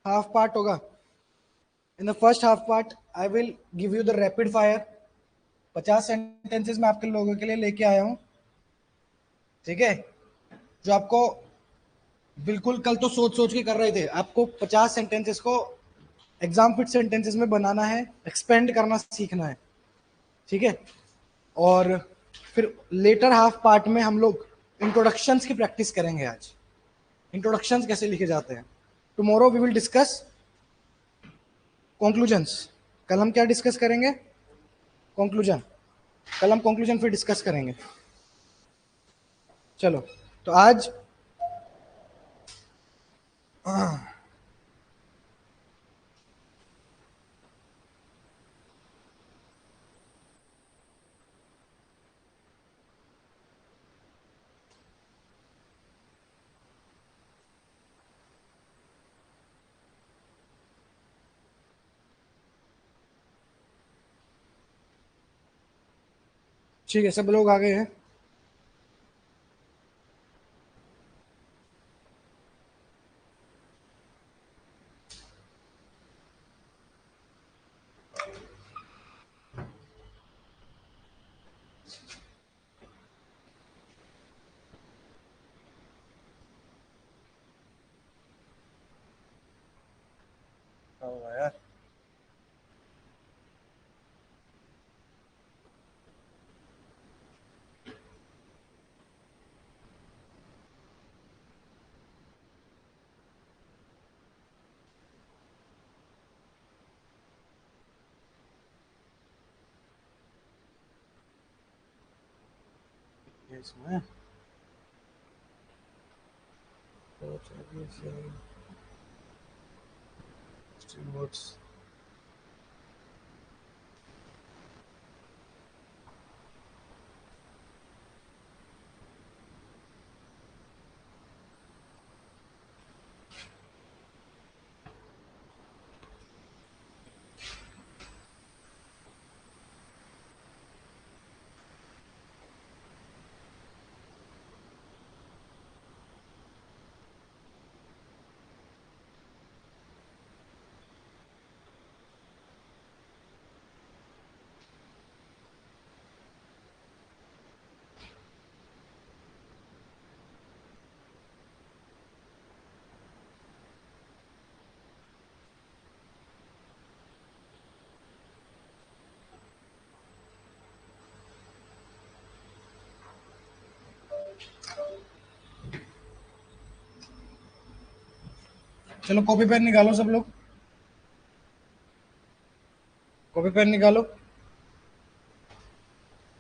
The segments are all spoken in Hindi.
हाफ पार्ट होगा. इन the first half part I will give you the rapid fire. 50 sentences मैं आपके लोगों के लिए लेके आया हूं. ठीक है, जो आपको बिल्कुल कल तो सोच सोच के कर रहे थे, आपको 50 सेंटेंसेस को एग्जाम फिट सेंटेंसेस में बनाना है, एक्सपेंड करना सीखना है. ठीक है, और फिर लेटर हाफ पार्ट में हम लोग इंट्रोडक्शंस की प्रैक्टिस करेंगे. आज इंट्रोडक्शंस कैसे लिखे जाते हैं. Tomorrow we will discuss conclusions. कल हम क्या डिस्कस करेंगे? कंक्लूजन. कल हम कंक्लूजन फिर डिस्कस करेंगे. चलो, तो आज ठीक है, सब लोग आ गए हैं. यार इसमें words. चलो कॉपी पेन निकालो सब लोग. कॉपी पेन निकालो.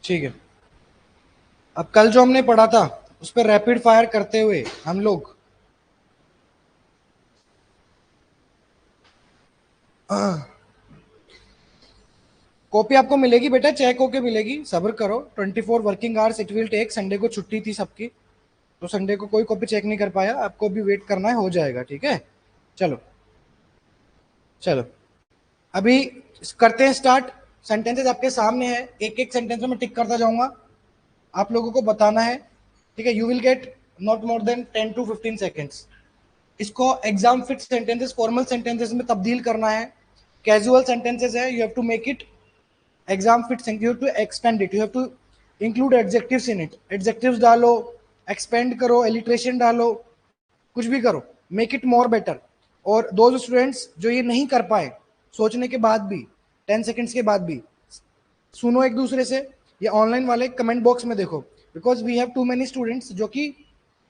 ठीक है, अब कल जो हमने पढ़ा था उस पर रैपिड फायर करते हुए हम लोग कॉपी आपको मिलेगी बेटा, चेक होके मिलेगी. सब्र करो, 24 working hours it will take. Sunday को छुट्टी थी सबकी, तो संडे को कोई कॉपी चेक नहीं कर पाया. आपको भी वेट करना है, हो जाएगा. ठीक है, चलो चलो अभी करते हैं स्टार्ट. सेंटेंसेस आपके सामने है, एक एक सेंटेंस में मैं टिक करता जाऊंगा, आप लोगों को बताना है. ठीक है, you will get not more than 10 to 15 seconds. इसको exam fit sentences formal sentences में तब्दील करना है. कैजुअल सेंटेंसेस है, you have to make it exam fit. You have to expand it, you have to include adjectives in it. Adjectives डालो, एक्सपेंड करो, एलिट्रेशन डालो, कुछ भी करो, मेक इट मोर बेटर. और दो स्टूडेंट्स जो ये नहीं कर पाए, सोचने के बाद भी, 10 सेकेंड्स के बाद भी, सुनो एक दूसरे से, या ऑनलाइन वाले कमेंट बॉक्स में देखो. Because we have too many students जो कि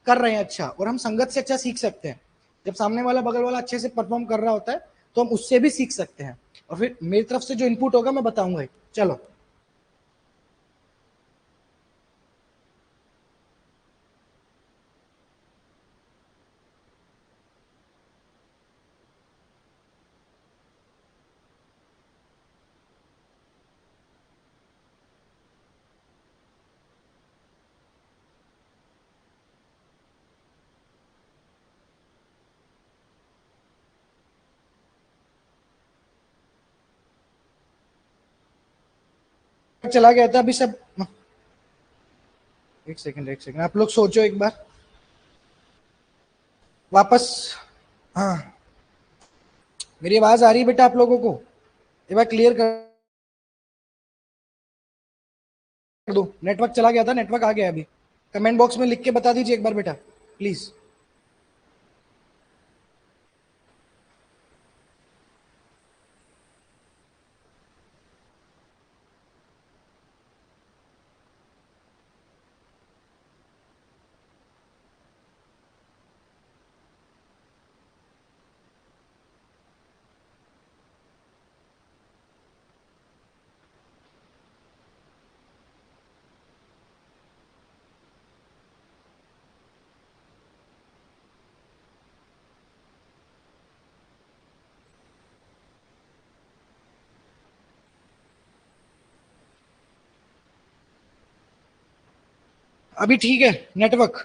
कर रहे हैं अच्छा, और हम संगत से अच्छा सीख सकते हैं. जब सामने वाला बगल वाला अच्छे से परफॉर्म कर रहा होता है तो हम उससे भी सीख सकते हैं. और फिर मेरी तरफ से जो इनपुट होगा मैं बताऊंगा. चलो, चला गया था अभी सब. एक सेकंड, एक सेकंड, आप लोग सोचो एक बार वापस. हाँ, मेरी आवाज आ रही है बेटा आप लोगों को? एक बार क्लियर कर दो। नेटवर्क चला गया था, नेटवर्क आ गया अभी। कमेंट बॉक्स में लिख के बता दीजिए एक बार बेटा प्लीज। अभी ठीक है नेटवर्क?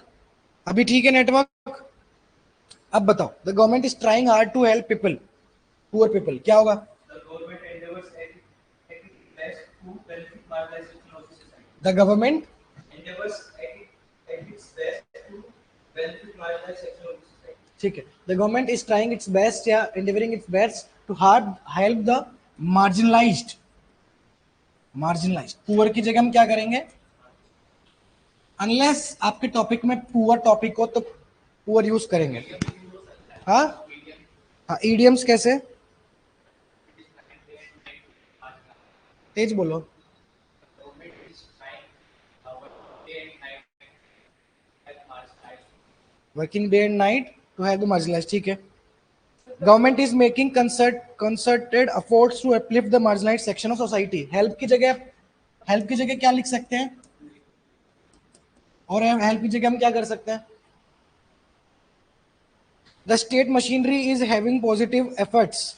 अभी ठीक है नेटवर्क? अब बताओ। The government is trying hard to help people, poor people, क्या होगा? द गवर्नमेंट ठीक है, the government is trying its best या endeavoring its best to hard help the marginalized. Marginalized poor की जगह हम क्या करेंगे? अनलेस आपके टॉपिक में पुअर टॉपिक हो तो पुअर यूज करेंगे। हाँ हाँ, ईडियम्स कैसे? तेज बोलो। Working day and night to help the marginalized, ठीक है। Government is making concerted efforts to uplift the marginalized section of society. Help की जगह क्या लिख सकते हैं? और हेल्प की जगह हम क्या कर सकते हैं? The state machinery is having positive efforts.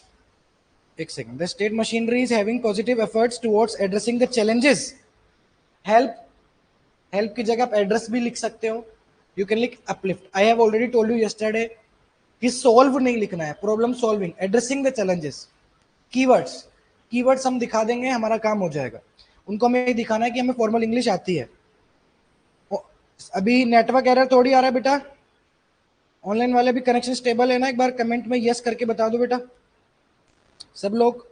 एक second. The state machinery is having positive efforts towards addressing the challenges. Help help की जगह आप एड्रेस भी लिख सकते हो। यू कैन लिख uplift. I have already told you yesterday कि सॉल्व नहीं लिखना है, problem solving, addressing the challenges. Keywords, keywords हम दिखा देंगे, हमारा काम हो जाएगा। उनको हमें दिखाना है कि हमें फॉर्मल इंग्लिश आती है। अभी नेटवर्क एरर थोड़ी आ रहा है बेटा? ऑनलाइन वाले भी कनेक्शन स्टेबल है ना? एक बार कमेंट में यस करके बता दो बेटा सब लोग।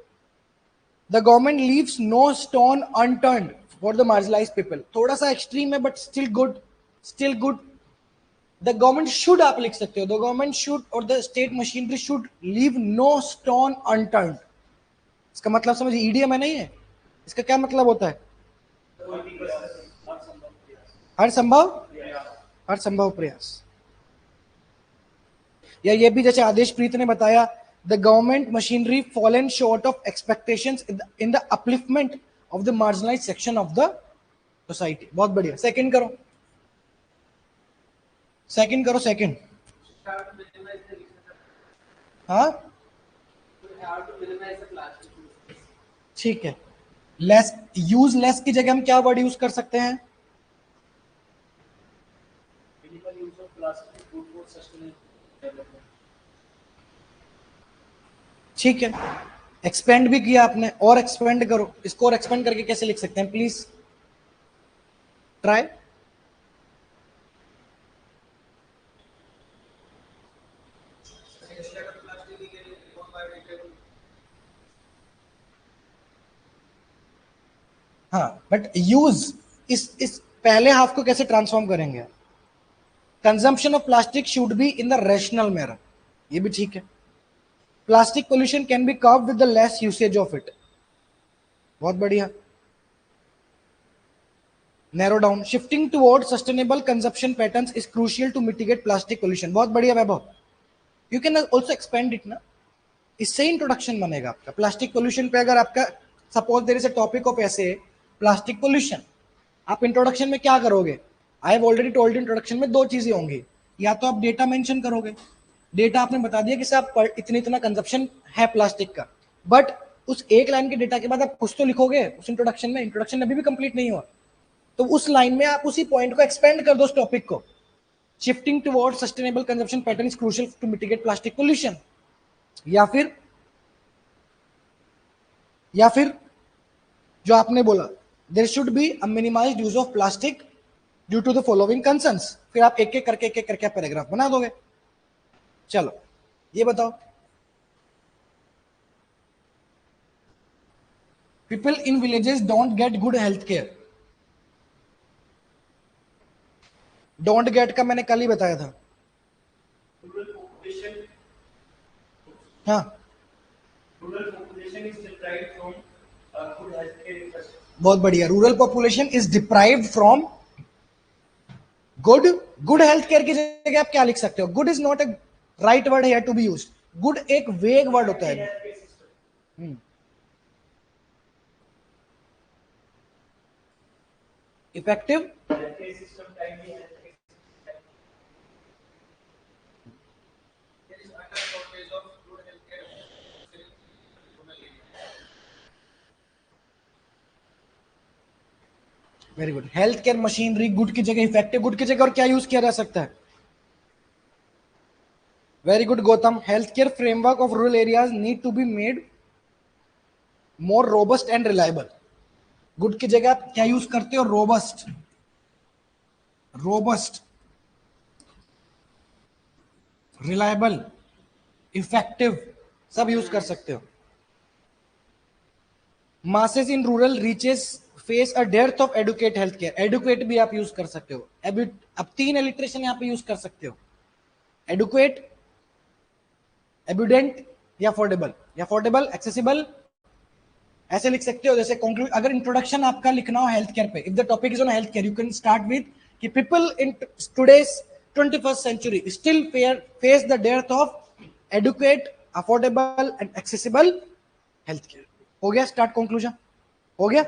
The government leaves no stone unturned for the marginalized people. थोड़ा सा एक्सट्रीम है but still good, still good. The government should आप लिख सकते हो। द गवर्नमेंट शुड और the state machinery should leave no stone unturned. इसका मतलब समझिए, ईडीएम है नहीं है? इसका क्या मतलब होता है? हर संभव, हर संभव प्रयास। या ये भी जैसे आदेश प्रीत ने बताया, the government machinery fallen short of expectations in the upliftment of the marginalized section of the society. बहुत बढ़िया, सेकंड करो, सेकंड करो, सेकंड। हाँ ठीक है। लेस, यूज लेस की जगह हम क्या वर्ड यूज कर सकते हैं? ठीक है, एक्सपेंड भी किया आपने, और एक्सपेंड करो। इसको और एक्सपेंड करके कैसे लिख सकते हैं प्लीज ट्राई? हाँ बट यूज, इस पहले हाफ को कैसे ट्रांसफॉर्म करेंगे? Consumption of plastic should be in the rational manner, ये भी ठीक है। Plastic pollution can be curbed with the less usage of it, बहुत बढ़िया। Narrow down, shifting toward sustainable consumption patterns is crucial to mitigate plastic pollution, बहुत बढ़िया Vaibhav. You can also expand it ना, इससे इंट्रोडक्शन बनेगा आपका प्लास्टिक पोल्यूशन पे। अगर आपका suppose there is a topic of ऐसे प्लास्टिक पोल्यूशन, आप इंट्रोडक्शन में क्या करोगे? I have already told introduction में दो चीजें होंगी। या तो आप डेटा मेंशन करोगे, डेटा आपने बता दिया कि साहब इतना इतना कंजप्शन है प्लास्टिक का, बट उस एक लाइन के डेटा के बाद आप कुछ तो लिखोगे उस इंट्रोडक्शन में। इंट्रोडक्शन अभी भी कंप्लीट नहीं हुआ, तो उस लाइन में आप उसी पॉइंट को एक्सपेंड कर दो उस टॉपिक को। Shifting toward sustainable consumption pattern is crucial to mitigate plastic pollution. या फिर, या फिर जो आपने बोला, there should be a minimized use of plastic due to the following concerns. फिर आप एक एक करके पैराग्राफ बना दोगे। चलो ये बताओ, people in villages don't get good health care. Don't get का मैंने कल ही बताया था। हाँ, बहुत बढ़िया। Rural population is deprived from good. Good health care की जगह आप क्या लिख सकते हो? Good is not a right word here to be used. Good एक वेग वर्ड होता है। Effective, very good. Health care machinery, good की जगह इफेक्टिव, गुड की जगह और क्या यूज किया जा सकता है? Very good Gautam. Health care framework of rural areas need to be made more robust and reliable. Good की जगह आप क्या यूज करते हो? रोबस्ट, रोबस्ट, रिलायबल, इफेक्टिव, सब यूज कर सकते हो। Masses in rural reaches face a dearth of adequate health care. Adequate भी आप यूज कर सकते हो। अब 3 एलिट्रेशन यहां पे यूज कर सकते हो। एडुकेट, एबुडेंट या अफोर्डेबल। या अफोर्डेबल, एक्सेसिबल, ऐसे लिख सकते हो। जैसे कंक्लूड, अगर इंट्रोडक्शन आपका लिखना हो हेल्थ केयर पे, if the topic is on health care, you can start with कि people in today's 21st century still face the dearth of adequate, affordable and accessible health care. हो गया स्टार्ट, कंक्लूजन हो गया।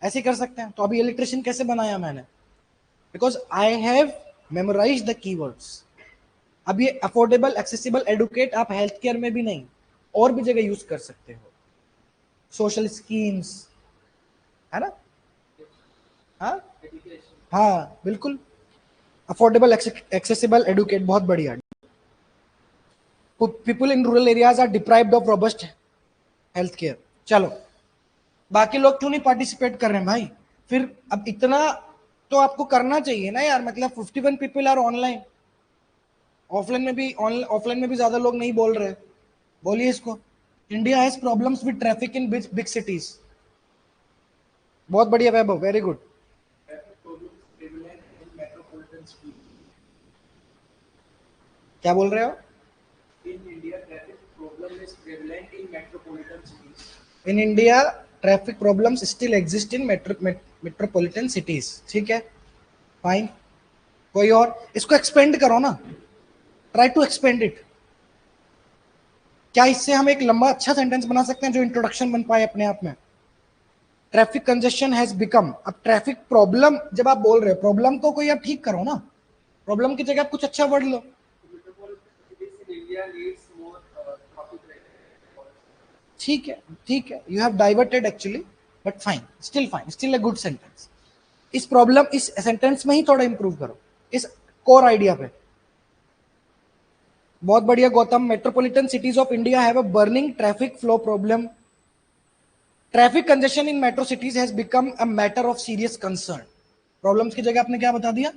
ऐसे ही कर सकते हैं। तो अभी इलिट्रेशन कैसे बनाया मैंने? Because I have memorize the keywords. अब ये अफोर्डेबल, एक्सेसिबल, एडुकेट आप हेल्थ केयर में भी नहीं और भी जगह यूज कर सकते हो। सोशल स्कीम्स, है ना? हाँ हाँ बिल्कुल। अफोर्डेबल, एक्सेसिबल, एडुकेट, बहुत बढ़िया। People in rural areas are deprived of robust health care. चलो, बाकी लोग क्यों नहीं पार्टिसिपेट कर रहे हैं भाई? फिर अब इतना तो आपको करना चाहिए ना यार। मतलब 51 पीपल आर ऑनलाइन। ऑफलाइन में भी ज्यादा लोग नहीं बोल रहे। बोलिए इसको। India has problems with traffic in big cities. बहुत बढ़िया वैभव, वेरी गुड। क्या बोल रहे हो? In India traffic problems still exist in metropolitan cities. ठीक है, फाइन। कोई और? इसको एक्सपेंड करो ना, ट्राई टू एक्सपेंड इट। क्या इससे हम एक लंबा अच्छा सेंटेंस बना सकते हैं जो इंट्रोडक्शन बन पाए अपने आप में? Traffic congestion has become. अब ट्रैफिक प्रॉब्लम जब आप बोल रहे हो, प्रॉब्लम को कोई आप ठीक करो ना। प्रॉब्लम की जगह आप कुछ अच्छा वर्ड लो। ठीक है, ठीक है, you have diverted actually, but fine, still a good sentence. इस प्रॉब्लम, इस सेंटेंस में ही थोड़ा इंप्रूव करो इस कोर आइडिया पे। बहुत बढ़िया Gautam. Metropolitan cities of India have a burning traffic flow problem. Traffic congestion in metro cities has become a matter of serious concern. Problems की जगह आपने क्या बता दिया?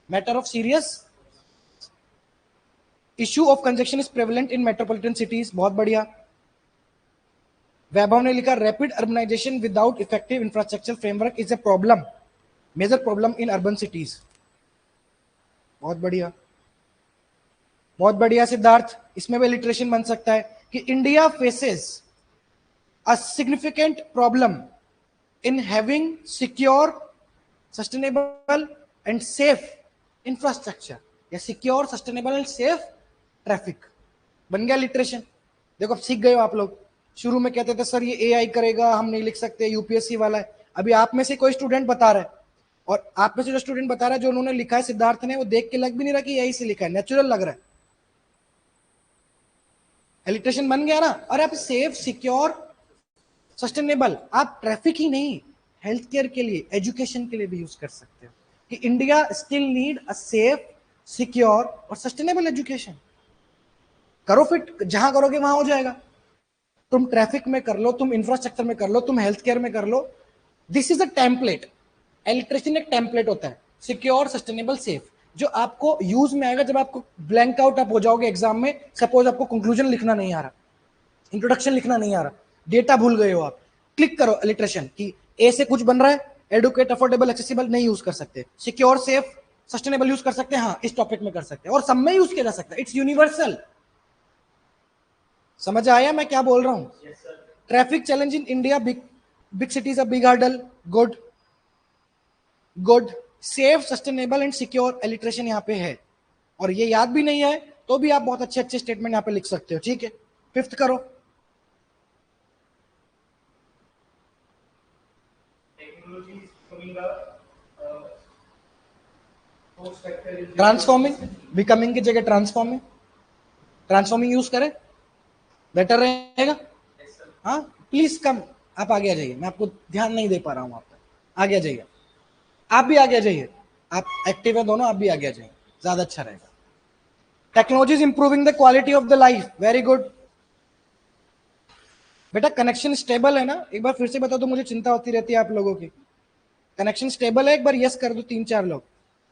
Matter of serious issue of congestion is prevalent in metropolitan cities. बहुत बढ़िया। वैभव ने लिखा rapid urbanization without effective infrastructure framework is a problem, major problem in urban cities. बहुत बढ़िया, बहुत बढ़िया सिद्धार्थ। इसमें भी लिटरेशन बन सकता है कि India faces a significant problem in having secure, sustainable and safe infrastructure, या secure, sustainable and safe traffic. बन गया लिटरेशन। देखो अब सीख गए हो आप लोग। शुरू में कहते थे सर ये एआई करेगा, हम नहीं लिख सकते, यूपीएससी वाला है। अभी आप में से कोई स्टूडेंट बता रहा है, और आप में से जो स्टूडेंट बता रहा है, जो उन्होंने लिखा है सिद्धार्थ ने, वो देख के लग भी नहीं रहा कि एआई से लिखा है, नेचुरल लग रहा है। इलिट्रेशन बन गया ना। और आप सेफ, सिक्योर, सस्टेनेबल, आप ट्रैफिक ही नहीं, हेल्थ केयर के लिए, एजुकेशन के लिए भी यूज कर सकते हो कि India still need a safe, secure और सस्टेनेबल एजुकेशन। करो, फिट जहां करोगे वहां हो जाएगा। तुम ट्रैफिक में कर लो, तुम इंफ्रास्ट्रक्चर में कर लो, तुम हेल्थ केयर में कर लो। This is a template. Electricity एक टेम्पलेट होता है, सिक्योर, सस्टेनेबल, सेफ, जो आपको यूज में आएगा जब आपको ब्लैंक आउट आप हो जाओगे एग्जाम में। सपोज आपको कंक्लूजन लिखना नहीं आ रहा, इंट्रोडक्शन लिखना नहीं आ रहा, डेटा भूल गए हो आप, क्लिक करो इलिटरेशन कि ए से कुछ बन रहा है, एडुकेट, अफोर्डेबल, एक्सेसिबल नहीं यूज कर सकते, सिक्योर, सेफ, सस्टेनेबल यूज कर सकते हैं, हाँ इस टॉपिक में कर सकते हैं, और सब में यूज किया जा सकता है, इट्स यूनिवर्सल। समझ आया मैं क्या बोल रहा हूं? Traffic challenge in India, big big cities a big hurdle, good good. Safe, sustainable and secure, alliteration यहाँ पे है, और ये याद भी नहीं है तो भी आप बहुत अच्छे अच्छे स्टेटमेंट यहाँ पे लिख सकते हो, ठीक है। फिफ्थ करो, ट्रांसफॉर्मिंग, बिकमिंग की जगह ट्रांसफॉर्मिंग, ट्रांसफॉर्मिंग यूज करें, बेटर रहेगा। हाँ प्लीज कम, आप आगे आ जाइए, मैं आपको ध्यान नहीं दे पा रहा हूँ आप तक, आगे आ जाइए, आप भी आगे आ जाइए, आप एक्टिव है दोनों, आप भी आगे आ जाइए, ज्यादा अच्छा रहेगा। Technology is improving the quality of the life, very good. बेटा कनेक्शन स्टेबल है ना, एक बार फिर से बता दो, मुझे चिंता होती रहती है आप लोगों की। कनेक्शन स्टेबल है, एक बार यस कर दो, 3-4 लोग,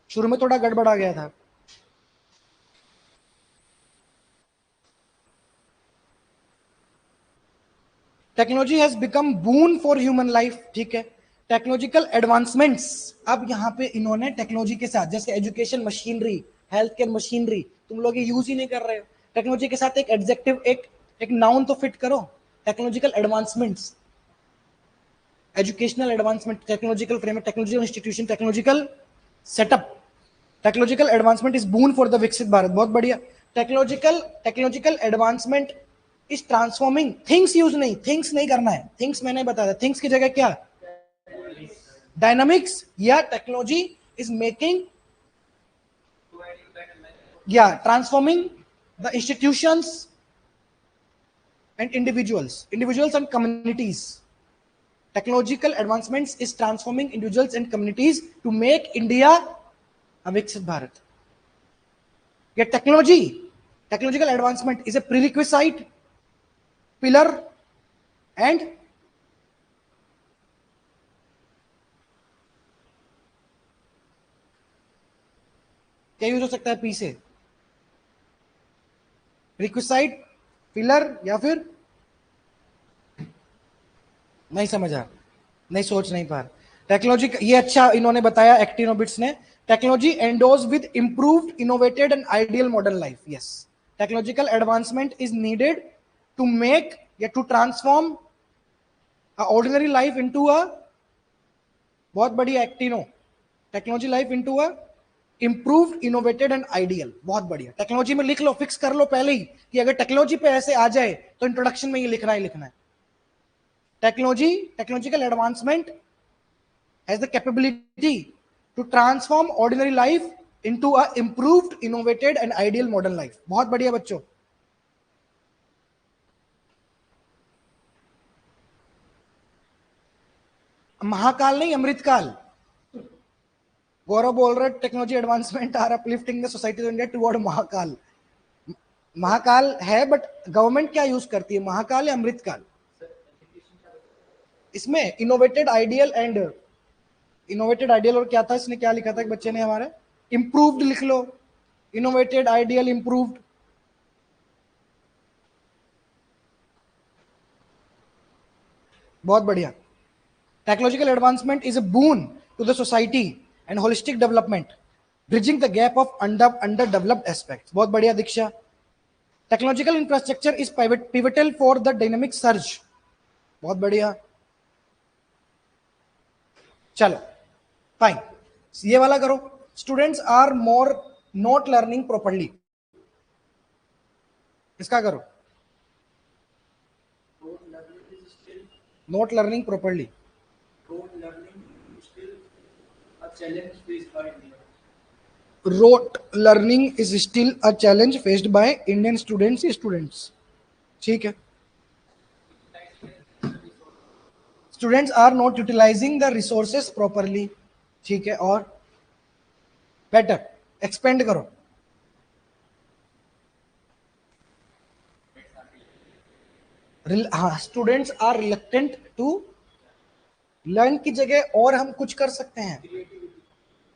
शुरू में थोड़ा गड़बड़ा गया था। Technology has become boon for human life, ठीक है। टेक्नोलॉजिकल एडवांसमेंट्स, अब यहाँ पे इन्होंने टेक्नोलॉजी के साथ, जैसे education machinery, health care machinery, तुम लोग ये यूज ही नहीं कर रहे हो, टेक्नोलॉजी के साथ एक एडजेक्टिव, एक नाउन तो फिट करो। Technological advancements, educational advancement, technological framework, technological institution, technological setup, technological advancement is boon for the विकसित भारत, बहुत बढ़िया। Technological advancement is transforming things, use नहीं, थिंग्स नहीं करना है, थिंग्स मैंने बताया, थिंग्स की जगह क्या, डायनामिक्स, या टेक्नोलॉजी इज मेकिंग, या transforming the institutions and individuals and communities. Technological advancements is transforming individuals and communities to make India a Viksit Bharat. Yet technological advancement is a prerequisite, pillar, and क्या यूज हो सकता है पी से, रिक्विसाइट, पिलर, या फिर नहीं समझा, नहीं सोच नहीं पा। टेक्नोलॉजी, ये अच्छा इन्होंने बताया एक्टिनोबिट्स ने, technology endows with improved, innovated and ideal modern life, yes. Technological advancement is needed to make या to transform ordinary life into a, बहुत बढ़िया एक्टिनो, technology life into a improved, innovated and ideal, बहुत बढ़िया। टेक्नोलॉजी में लिख लो, फिक्स कर लो पहले ही कि अगर टेक्नोलॉजी पे ऐसे आ जाए तो इंट्रोडक्शन में ये लिखना है। Technological advancement has the capability to transform ordinary life into a improved, innovated and ideal modern life, बहुत बढ़िया बच्चों। महाकाल नहीं, अमृतकाल। गौरव बोल रहे technology advancement are uplifting the society of India toward Mahakal. Mahakal है, बट गवर्नमेंट क्या यूज करती है, महाकाल या अमृतकाल? इसमें इनोवेटेड आइडियल और क्या था, इसने क्या लिखा था एक बच्चे ने हमारे, इंप्रूव्ड लिख लो, इनोवेटेड, आइडियल, इंप्रूव्ड, बहुत बढ़िया। Technological advancement is a boon to the society and holistic development, bridging the gap of underdeveloped aspects, बहुत बढ़िया Diksha. Technological infrastructure is pivotal for the dynamic surge, बहुत बढ़िया। चलो फाइन, ये वाला करो, students are more not learning properly, इसका करो, not learning properly, rote learning is still a challenge faced by Indian students, ठीक है। Students are not utilizing the resources properly, ठीक है, और बेटर एक्सपेंड करो, हाँ, students are reluctant to learn की जगह और हम कुछ कर सकते हैं,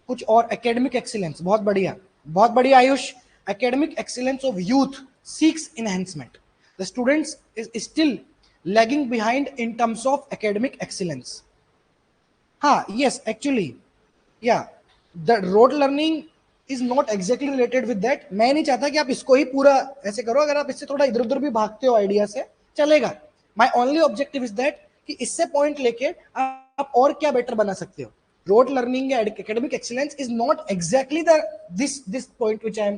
कुछ और, एकेडमिक एक्सीलेंस, बहुत बढ़िया, बहुत बढ़िया Ayush. Academic excellence of youth seeks enhancement, the students is still lagging behind in terms of academic excellence. हाँ, yes, actually, yeah, the rote learning is not exactly related with that. मैं नहीं चाहता कि आप इसको ही पूरा ऐसे करो, अगर आप इससे थोड़ा इधर उधर भी भागते हो आइडिया से चलेगा. My only objective is that कि इससे पॉइंट लेके आप और क्या बेटर बना सकते हो. रोट लर्निंग या academic excellence is not exactly the this point which I am,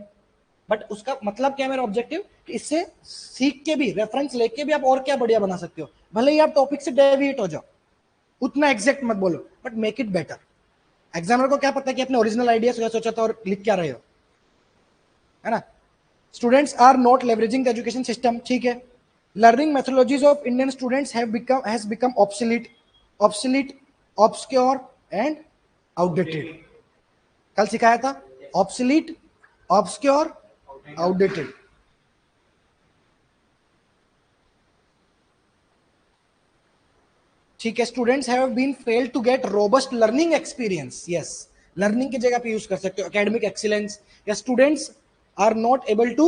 but उसका मतलब क्या है मेरा ऑब्जेक्टिव कि इससे सीख के भी रेफरेंस लेके भी आप और क्या बढ़िया बना सकते हो. भले ही आप टॉपिक से डेविएट हो जाओ, उतना एग्जैक्ट मत बोलो, but make it better. Examiner को क्या पता है कि अपने ओरिजिनल आइडिया सोचा था और लिख क्या रहे हो, है ना. Students are not leveraging the education system. ठीक है. Learning methodologies of Indian students has become obsolete, obscure and outdated. कल सिखाया था ऑब्सोलीट, ऑब्सक्योर, आउटडेटेड. ठीक है. Students have been failed to get robust learning experience. Yes, learning की जगह पे यूज कर सकते हो एकेडमिक एक्सीलेंस, या students are not able to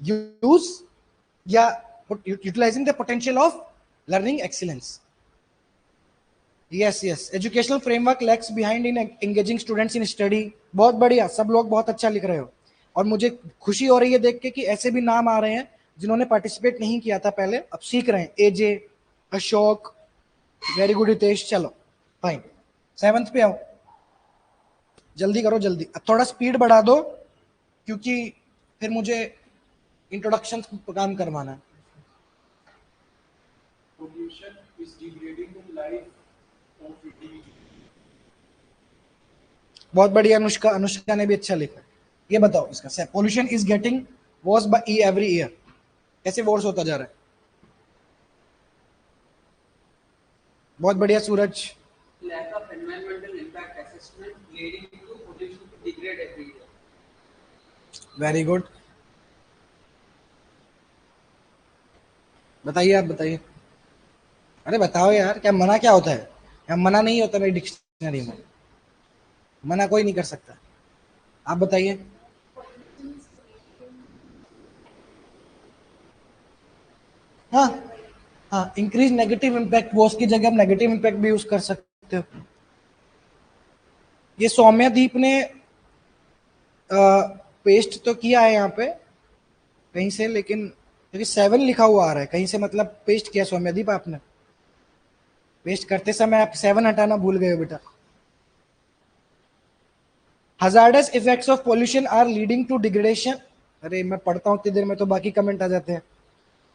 use या utilizing the potential of learning excellence. Yes yes, educational framework lags behind in engaging students in study. बहुत बढ़िया, सब लोग बहुत अच्छा लिख रहे हो और मुझे खुशी हो रही है देख के कि ऐसे भी नाम आ रहे हैं जिन्होंने पार्टिसिपेट नहीं किया था पहले, अब सीख रहे हैं. एजे, अशोक, वेरी गुड हितेश. चलो फाइन, 7th पे आओ. जल्दी करो जल्दी, अब थोड़ा स्पीड बढ़ा दो क्योंकि फिर मुझे इंट्रोडक्शन काम करवाना है. Pollution is degrading the life of individuals. बहुत बढ़िया अनुष्का, अनुष्का ने भी अच्छा लिखा. ये बताओ इसका, pollution is getting worse by every year. कैसे वर्स होता जा रहा है? बहुत बढ़िया Suraj. Lack of environmental impact assessment leading to pollution to degrade every year. Very good. बताइए, आप बताइए. अरे बताओ यार, क्या मना क्या होता है? क्या मना नहीं होता मेरी डिक्शनरी में, मना कोई नहीं कर सकता. आप बताइए. हाँ हाँ, इंक्रीज नेगेटिव इम्पैक्ट, वो उसकी जगह आप नेगेटिव इम्पैक्ट भी यूज कर सकते हो. ये सौम्यदीप ने पेस्ट तो किया है यहाँ पे कहीं से, लेकिन क्योंकि 7 लिखा हुआ आ रहा है कहीं से, मतलब पेस्ट किया सौम्यदीप आपने. पेस्ट करते समय आप 7 हटाना भूल गए हो बेटा. Hazardous effects of pollution are leading to degradation. अरे मैं पढ़ता हूँ इतनी देर में तो बाकी कमेंट आ जाते हैं.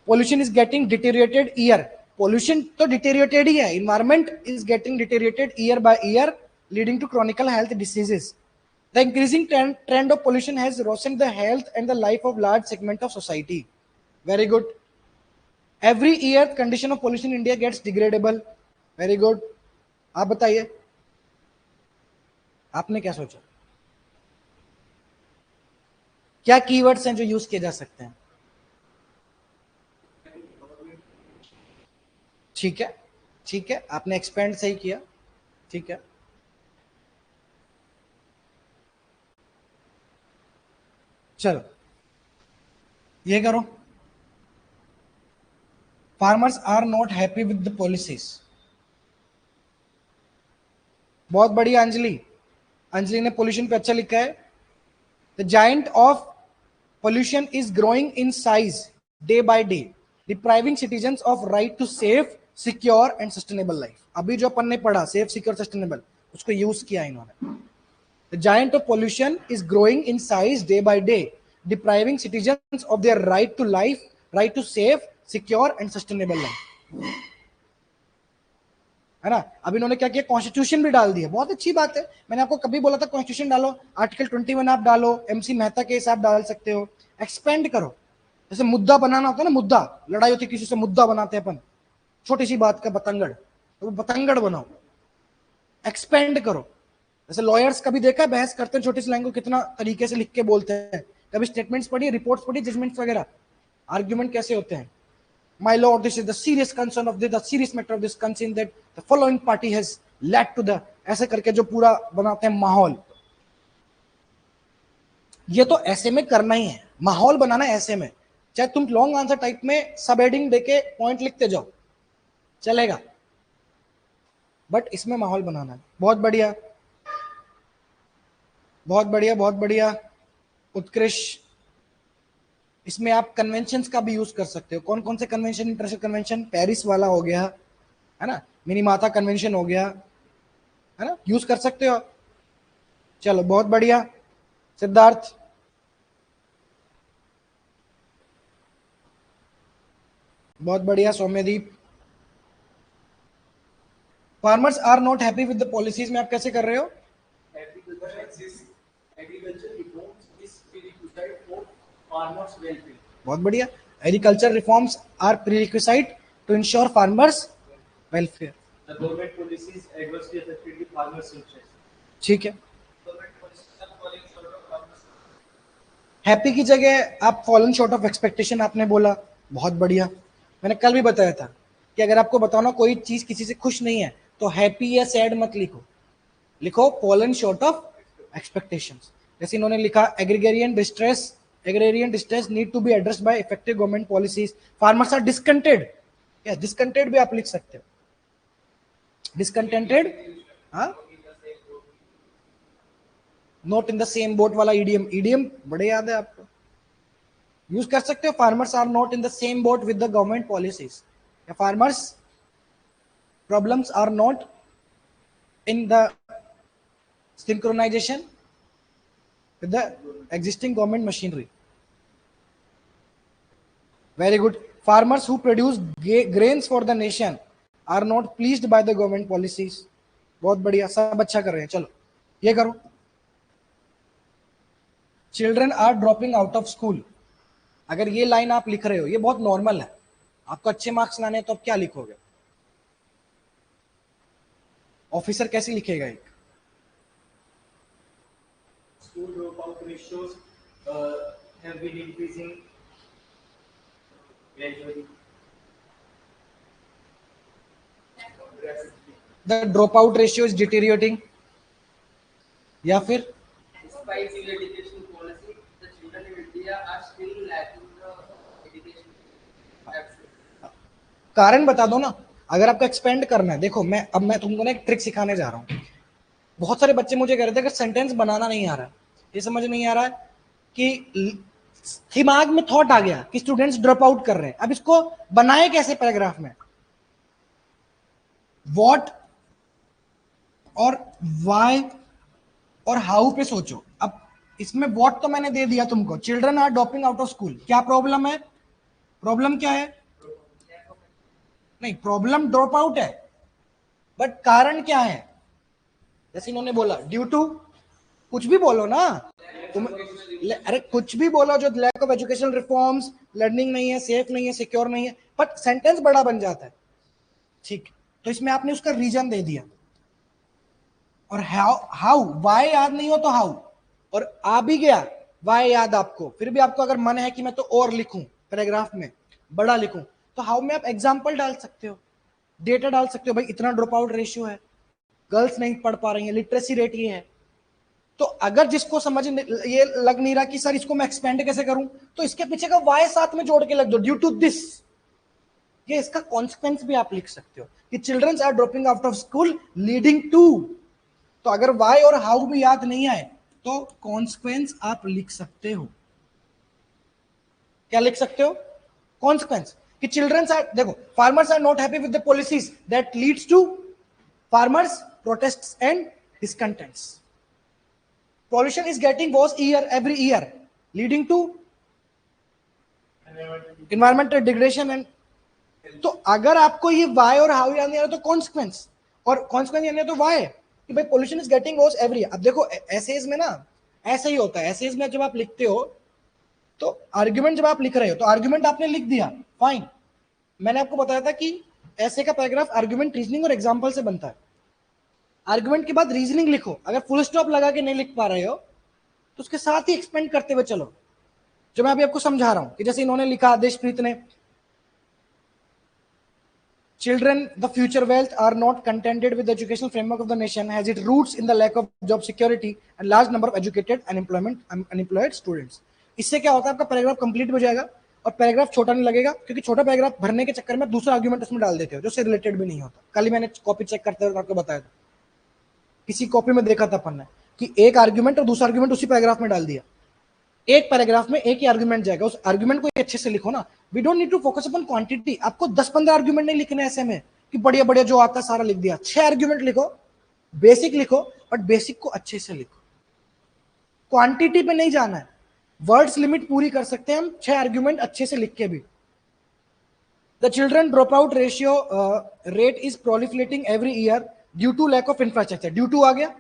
Pollution is getting deteriorated year. Pollution तो डिटेरियोरेटेड ही है. Environment is getting deteriorated year by year, leading to chronical health diseases. The increasing trend of pollution has worsened the health and the life of large segment of society. Very good. Every year condition of pollution in India gets degradable. Very good. आप बताइए, आपने क्या सोचा? क्या कीवर्ड्स हैं जो यूज किए जा सकते हैं? ठीक है, ठीक है, आपने एक्सपेंड सही किया. ठीक है. चलो ये करो. Farmers are not happy with the policies. बहुत बढ़िया अंजलि. अंजलि ने पोल्यूशन पे अच्छा लिखा है. The giant of pollution is growing in size day by day, depriving citizens of right to safe, secure and sustainable life. अभी जो अपन ने पढ़ा सेफ, सिक्योर, सस्टेनेबल, उसको यूज किया इन्होंने. The giant of pollution is growing in size day by day, depriving citizens of their right to life, right to safe, secure and sustainable life. है ना. अब इन्होंने क्या किया, कॉन्स्टिट्यूशन भी डाल दिया. बहुत अच्छी बात है. मैंने आपको कभी बोला था कॉन्स्टिट्यूशन डालो, आर्टिकल 21 आप डालो, MC मेहता केस आप डाल सकते हो. एक्सपेंड करो. जैसे मुद्दा बनाना होता है ना, मुद्दा, लड़ाई होती है किसी से, मुद्दा बनाते हैं अपन, छोटी सी बात का बतंगड़, तो बतंगड़ बनाओ. एक्सपेंड करो. जैसे लॉयर्स कभी देखा है बहस करते हैं छोटी सी लाइन को कितना तरीके से लिख के बोलते हैं. कभी स्टेटमेंट्स पढ़ी, रिपोर्ट्स पढ़ी, जजमेंट्स वगैरह, आर्ग्यूमेंट कैसे होते हैं. My lord, this is the serious concern of the serious matter of this concern that the following party has led to the, ऐसे करके जो पूरा बनाते हैं माहौल. ये तो ऐसे में करना ही है, माहौल बनाना ऐसे में. चाहे तुम लॉन्ग आंसर टाइप में सब हेडिंग देके पॉइंट लिखते जाओ, चलेगा, बट इसमें माहौल बनाना है। बहुत बढ़िया, बहुत बढ़िया, बहुत बढ़िया, उत्कृष्ट। इसमें आप कन्वेंशंस का भी यूज कर सकते हो। कौन कौन से कन्वेंशन? इंटरनेशनल कन्वेंशन, पेरिस वाला हो गया है ना, मिनीमाता कन्वेंशन हो गया है ना, यूज कर सकते हो आप। चलो बहुत बढ़िया सिद्धार्थ। बहुत बढ़िया Saumyadeep. Farmers are not happy with the policies में आप कैसे कर रहे हो? Agriculture reforms is prerequisite for farmers' welfare. बहुत बढ़िया। Agriculture reforms are prerequisite to ensure farmers welfare. The government policies adversely affected the farmers' interests. ठीक है। हैप्पी की जगह आप फॉलन शॉर्ट ऑफ एक्सपेक्टेशन आपने बोला, बहुत बढ़िया। मैंने कल भी बताया था कि अगर आपको बताना कोई चीज किसी से खुश नहीं है तो हैप्पी या सैड मत लिखो, लिखो फॉलन शॉर्ट ऑफ एक्सपेक्टेशंस। जैसे इन्होंने लिखा agrarian distress need to be addressed by effective government policies, farmers are discounted, या डिसकंटेड भी आप लिख सकते हो, डिसकंटेंटेड। हाँ, not in the same boat वाला ईडीएम, ईडीएम बड़े याद है आपको, यूज कर सकते हो। Farmers are not in the same boat with the government policies, या farmers problems are not in the synchronization with the existing government machinery. Very good. Farmers who produce grains for the nation are not pleased by the government policies. बहुत बढ़िया, सब अच्छा कर रहे हैं। चलो ये करो। Children are dropping out of school. अगर ये लाइन आप लिख रहे हो, ये बहुत नॉर्मल है, आपको अच्छे मार्क्स लाने हैं तो आप क्या लिखोगे? ऑफिसर कैसे लिखेगा? एक School dropout ratios have been increasing gradually. the dropout ratio is deteriorating, या फिर Despite new education policy, the children in India are still lacking the education. Absolutely. कारण बता दो ना। अगर आपको एक्सपेंड करना है, देखो मैं तुमको ना एक ट्रिक सिखाने जा रहा हूँ। बहुत सारे बच्चे मुझे कह रहे थे अगर सेंटेंस बनाना नहीं आ रहा, ये समझ नहीं आ रहा है कि दिमाग में थॉट आ गया कि स्टूडेंट्स ड्रॉप आउट कर रहे हैं, अब इसको बनाए कैसे पैराग्राफ में? व्हाट और व्हाई और हाउ पे सोचो। अब इसमें व्हाट तो मैंने दे दिया तुमको, children are dropping out of school, क्या प्रॉब्लम है? प्रॉब्लम क्या है? नहीं, प्रॉब्लम ड्रॉप आउट है, बट कारण क्या है? जैसे इन्होंने बोला ड्यू टू, कुछ भी बोलो ना तुम, अरे कुछ भी बोलो जो lack of educational reforms, learning नहीं है, सेफ नहीं है, सिक्योर नहीं है, बट सेंटेंस बड़ा बन जाता है। ठीक, तो इसमें आपने उसका रीजन दे दिया। और हाउ, वाई याद नहीं हो तो हाउ, और आ भी गया वाई याद आपको, फिर भी आपको अगर मन है कि मैं तो और लिखूं पैराग्राफ में, बड़ा लिखूं, तो हाउ में आप एग्जांपल डाल सकते हो, डेटा डाल सकते हो, भाई इतना ड्रॉप आउट रेशियो है, गर्ल्स नहीं पढ़ पा रही हैं, लिटरेसी रेट ये है। तो अगर जिसको समझ ये लग नहीं रहा कि सर इसको मैं एक्सपेंड कैसे करूं, तो इसके पीछे का वाई साथ में जोड़ के लग दो, ड्यू टू दिस, ये इसका कॉन्सिक्वेंस भी आप लिख सकते हो कि childrens are dropping out of school leading to. तो अगर वाई और हाउ भी याद नहीं आए तो कॉन्सिक्वेंस आप लिख सकते हो। क्या लिख सकते हो? कॉन्सिक्वेंस कि चिल्ड्रंस आर, देखो, farmers are not happy with the policies that leads to farmers protests and discontents. Pollution is getting worse every year, leading to environmental degradation and, तो अगर आपको ये why और how याद नहीं आ रहा तो consequence, और consequence याद नहीं आ तो why कि भाई pollution is getting worse every year। अब देखो essays में ना ऐसा ही होता है, essays में जब आप लिखते हो तो आर्ग्यूमेंट, जब आप लिख रहे हो तो आर्ग्यूमेंट आपने लिख दिया, फाइन। मैंने आपको बताया था कि ऐसे का पैराग्राफ आर्गुमेंट, रीजनिंग और एग्जांपल से बनता है। आर्गुमेंट के बाद रीजनिंग लिखो, अगर फुल स्टॉप लगा के नहीं लिख पा रहे हो तो उसके साथ ही एक्सपेंड करते हुए चलो, जो मैं अभी आपको समझा रहा हूं कि जैसे इन्होंने लिखा आदेशप्रीत ने, children the future wealth are not contented with educational framework of the nation has it roots in the lack of job security and large number of educated unemployed students. इससे क्या होता है, आपका पैराग्राफ कंप्लीट हो जाएगा और पैराग्राफ छोटा नहीं लगेगा, क्योंकि छोटा पैराग्राफ भरने के चक्कर में दूसरा आर्गुमेंट उसमें डाल देते हो जो से रिलेटेड भी नहीं होता। कल ही मैंने कॉपी चेक करते हुए आपको बताया था, किसी कॉपी में देखा था अपन ने कि एक आर्गुमेंट और दूसरा आर्गुमेंट उसी पैराग्राफ में डाल दिया। एक पैराग्राफ में एक ही आर्गुमेंट जाएगा, उस आर्गुमेंट को अच्छे से लिखो ना। We don't need to focus upon quantity. आपको 10-15 आर्गुमेंट नहीं लिखने ऐसे में कि बढ़िया बढ़िया जो आता सारा लिख दिया। 6 आर्गुमेंट लिखो, बेसिक लिखो, बट बेसिक को अच्छे से लिखो, क्वांटिटी पे नहीं जाना है। वर्ड्स लिमिट पूरी कर सकते हैं हम 6 आर्गुमेंट अच्छे से लिख के भी। The children drop out ratio rate is proliferating every year due to lack of infrastructure. Due to आ गया,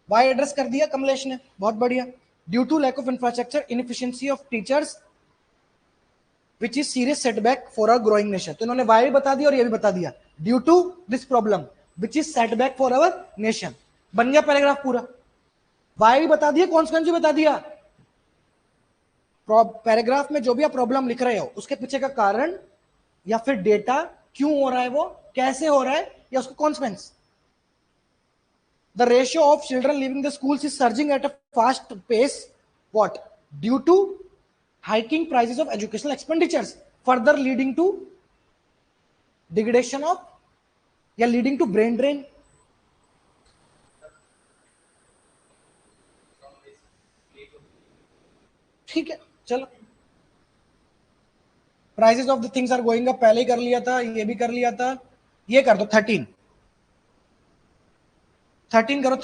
वाई एड्रेस कर दिया कमलेश ने, बहुत बढ़िया। Due to lack of infrastructure, inefficiency of teachers which is serious setback for our growing nation. तो इन्होंने वाई भी बता दिया और ये भी बता दिया, due to this problem which is setback for our nation. बन गया पैराग्राफ पूरा। वाई भी बता दिया, कॉन्सिक्वेंस भी बता दिया। पैराग्राफ में जो भी आप प्रॉब्लम लिख रहे हो उसके पीछे का कारण या फिर डेटा क्यों हो रहा है, वो कैसे हो रहा है, या उसका consequence. The ratio of children leaving the schools is surging at a fast pace. What? Due to hiking prices of educational expenditures, further leading to degradation of, या leading to brain drain. ठीक है, चलो। Prices of the things are going up, पहले ही कर लिया था, ये भी कर लिया था। ये कर दो 13 करो,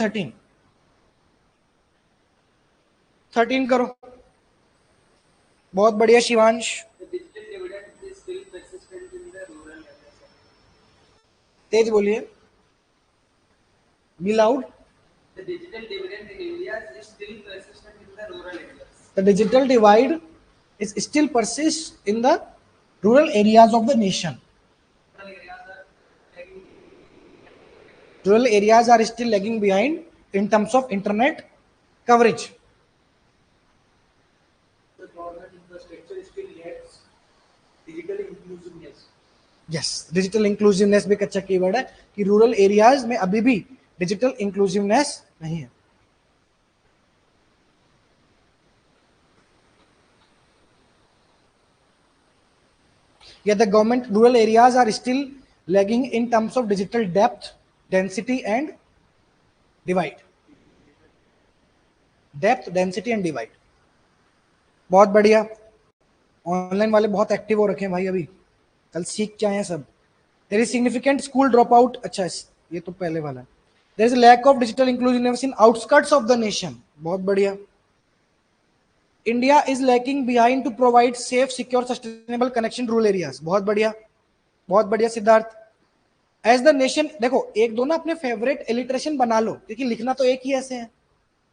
13 करो। बहुत बढ़िया शिवांश। तेज बोलिए, be loud. The digital dividend in India is still persistent in the rural areas. The digital divide is still persists in the rural areas of the nation. Rural areas are still lagging behind in terms of internet coverage. The government infrastructure still lacks digital inclusiveness. Yes, digital inclusiveness भी एक अच्छा कीवर्ड है कि रूरल एरियाज में अभी भी डिजिटल इंक्लूसिवनेस नहीं है। Yeah, the government rural areas are still lagging in terms of digital depth, density and divide. Depth, density and divide. बहुत बढ़िया। ऑनलाइन वाले बहुत एक्टिव हो रखे हैं भाई, अभी कल सीख क्या है सब। There is significant school drop out. अच्छा, ये तो पहले वाला है। There is lack of digital inclusiveness in outskirts of the nation. बहुत बढ़िया। India is lacking behind to provide safe, secure, sustainable connection rural areas. बहुत बढ़िया, बहुत बढ़िया सिद्धार्थ। एज द नेशन, देखो एक दो ना अपने फेवरेट एलिट्रेशन बना लो, क्योंकि लिखना तो एक ही ऐसे है,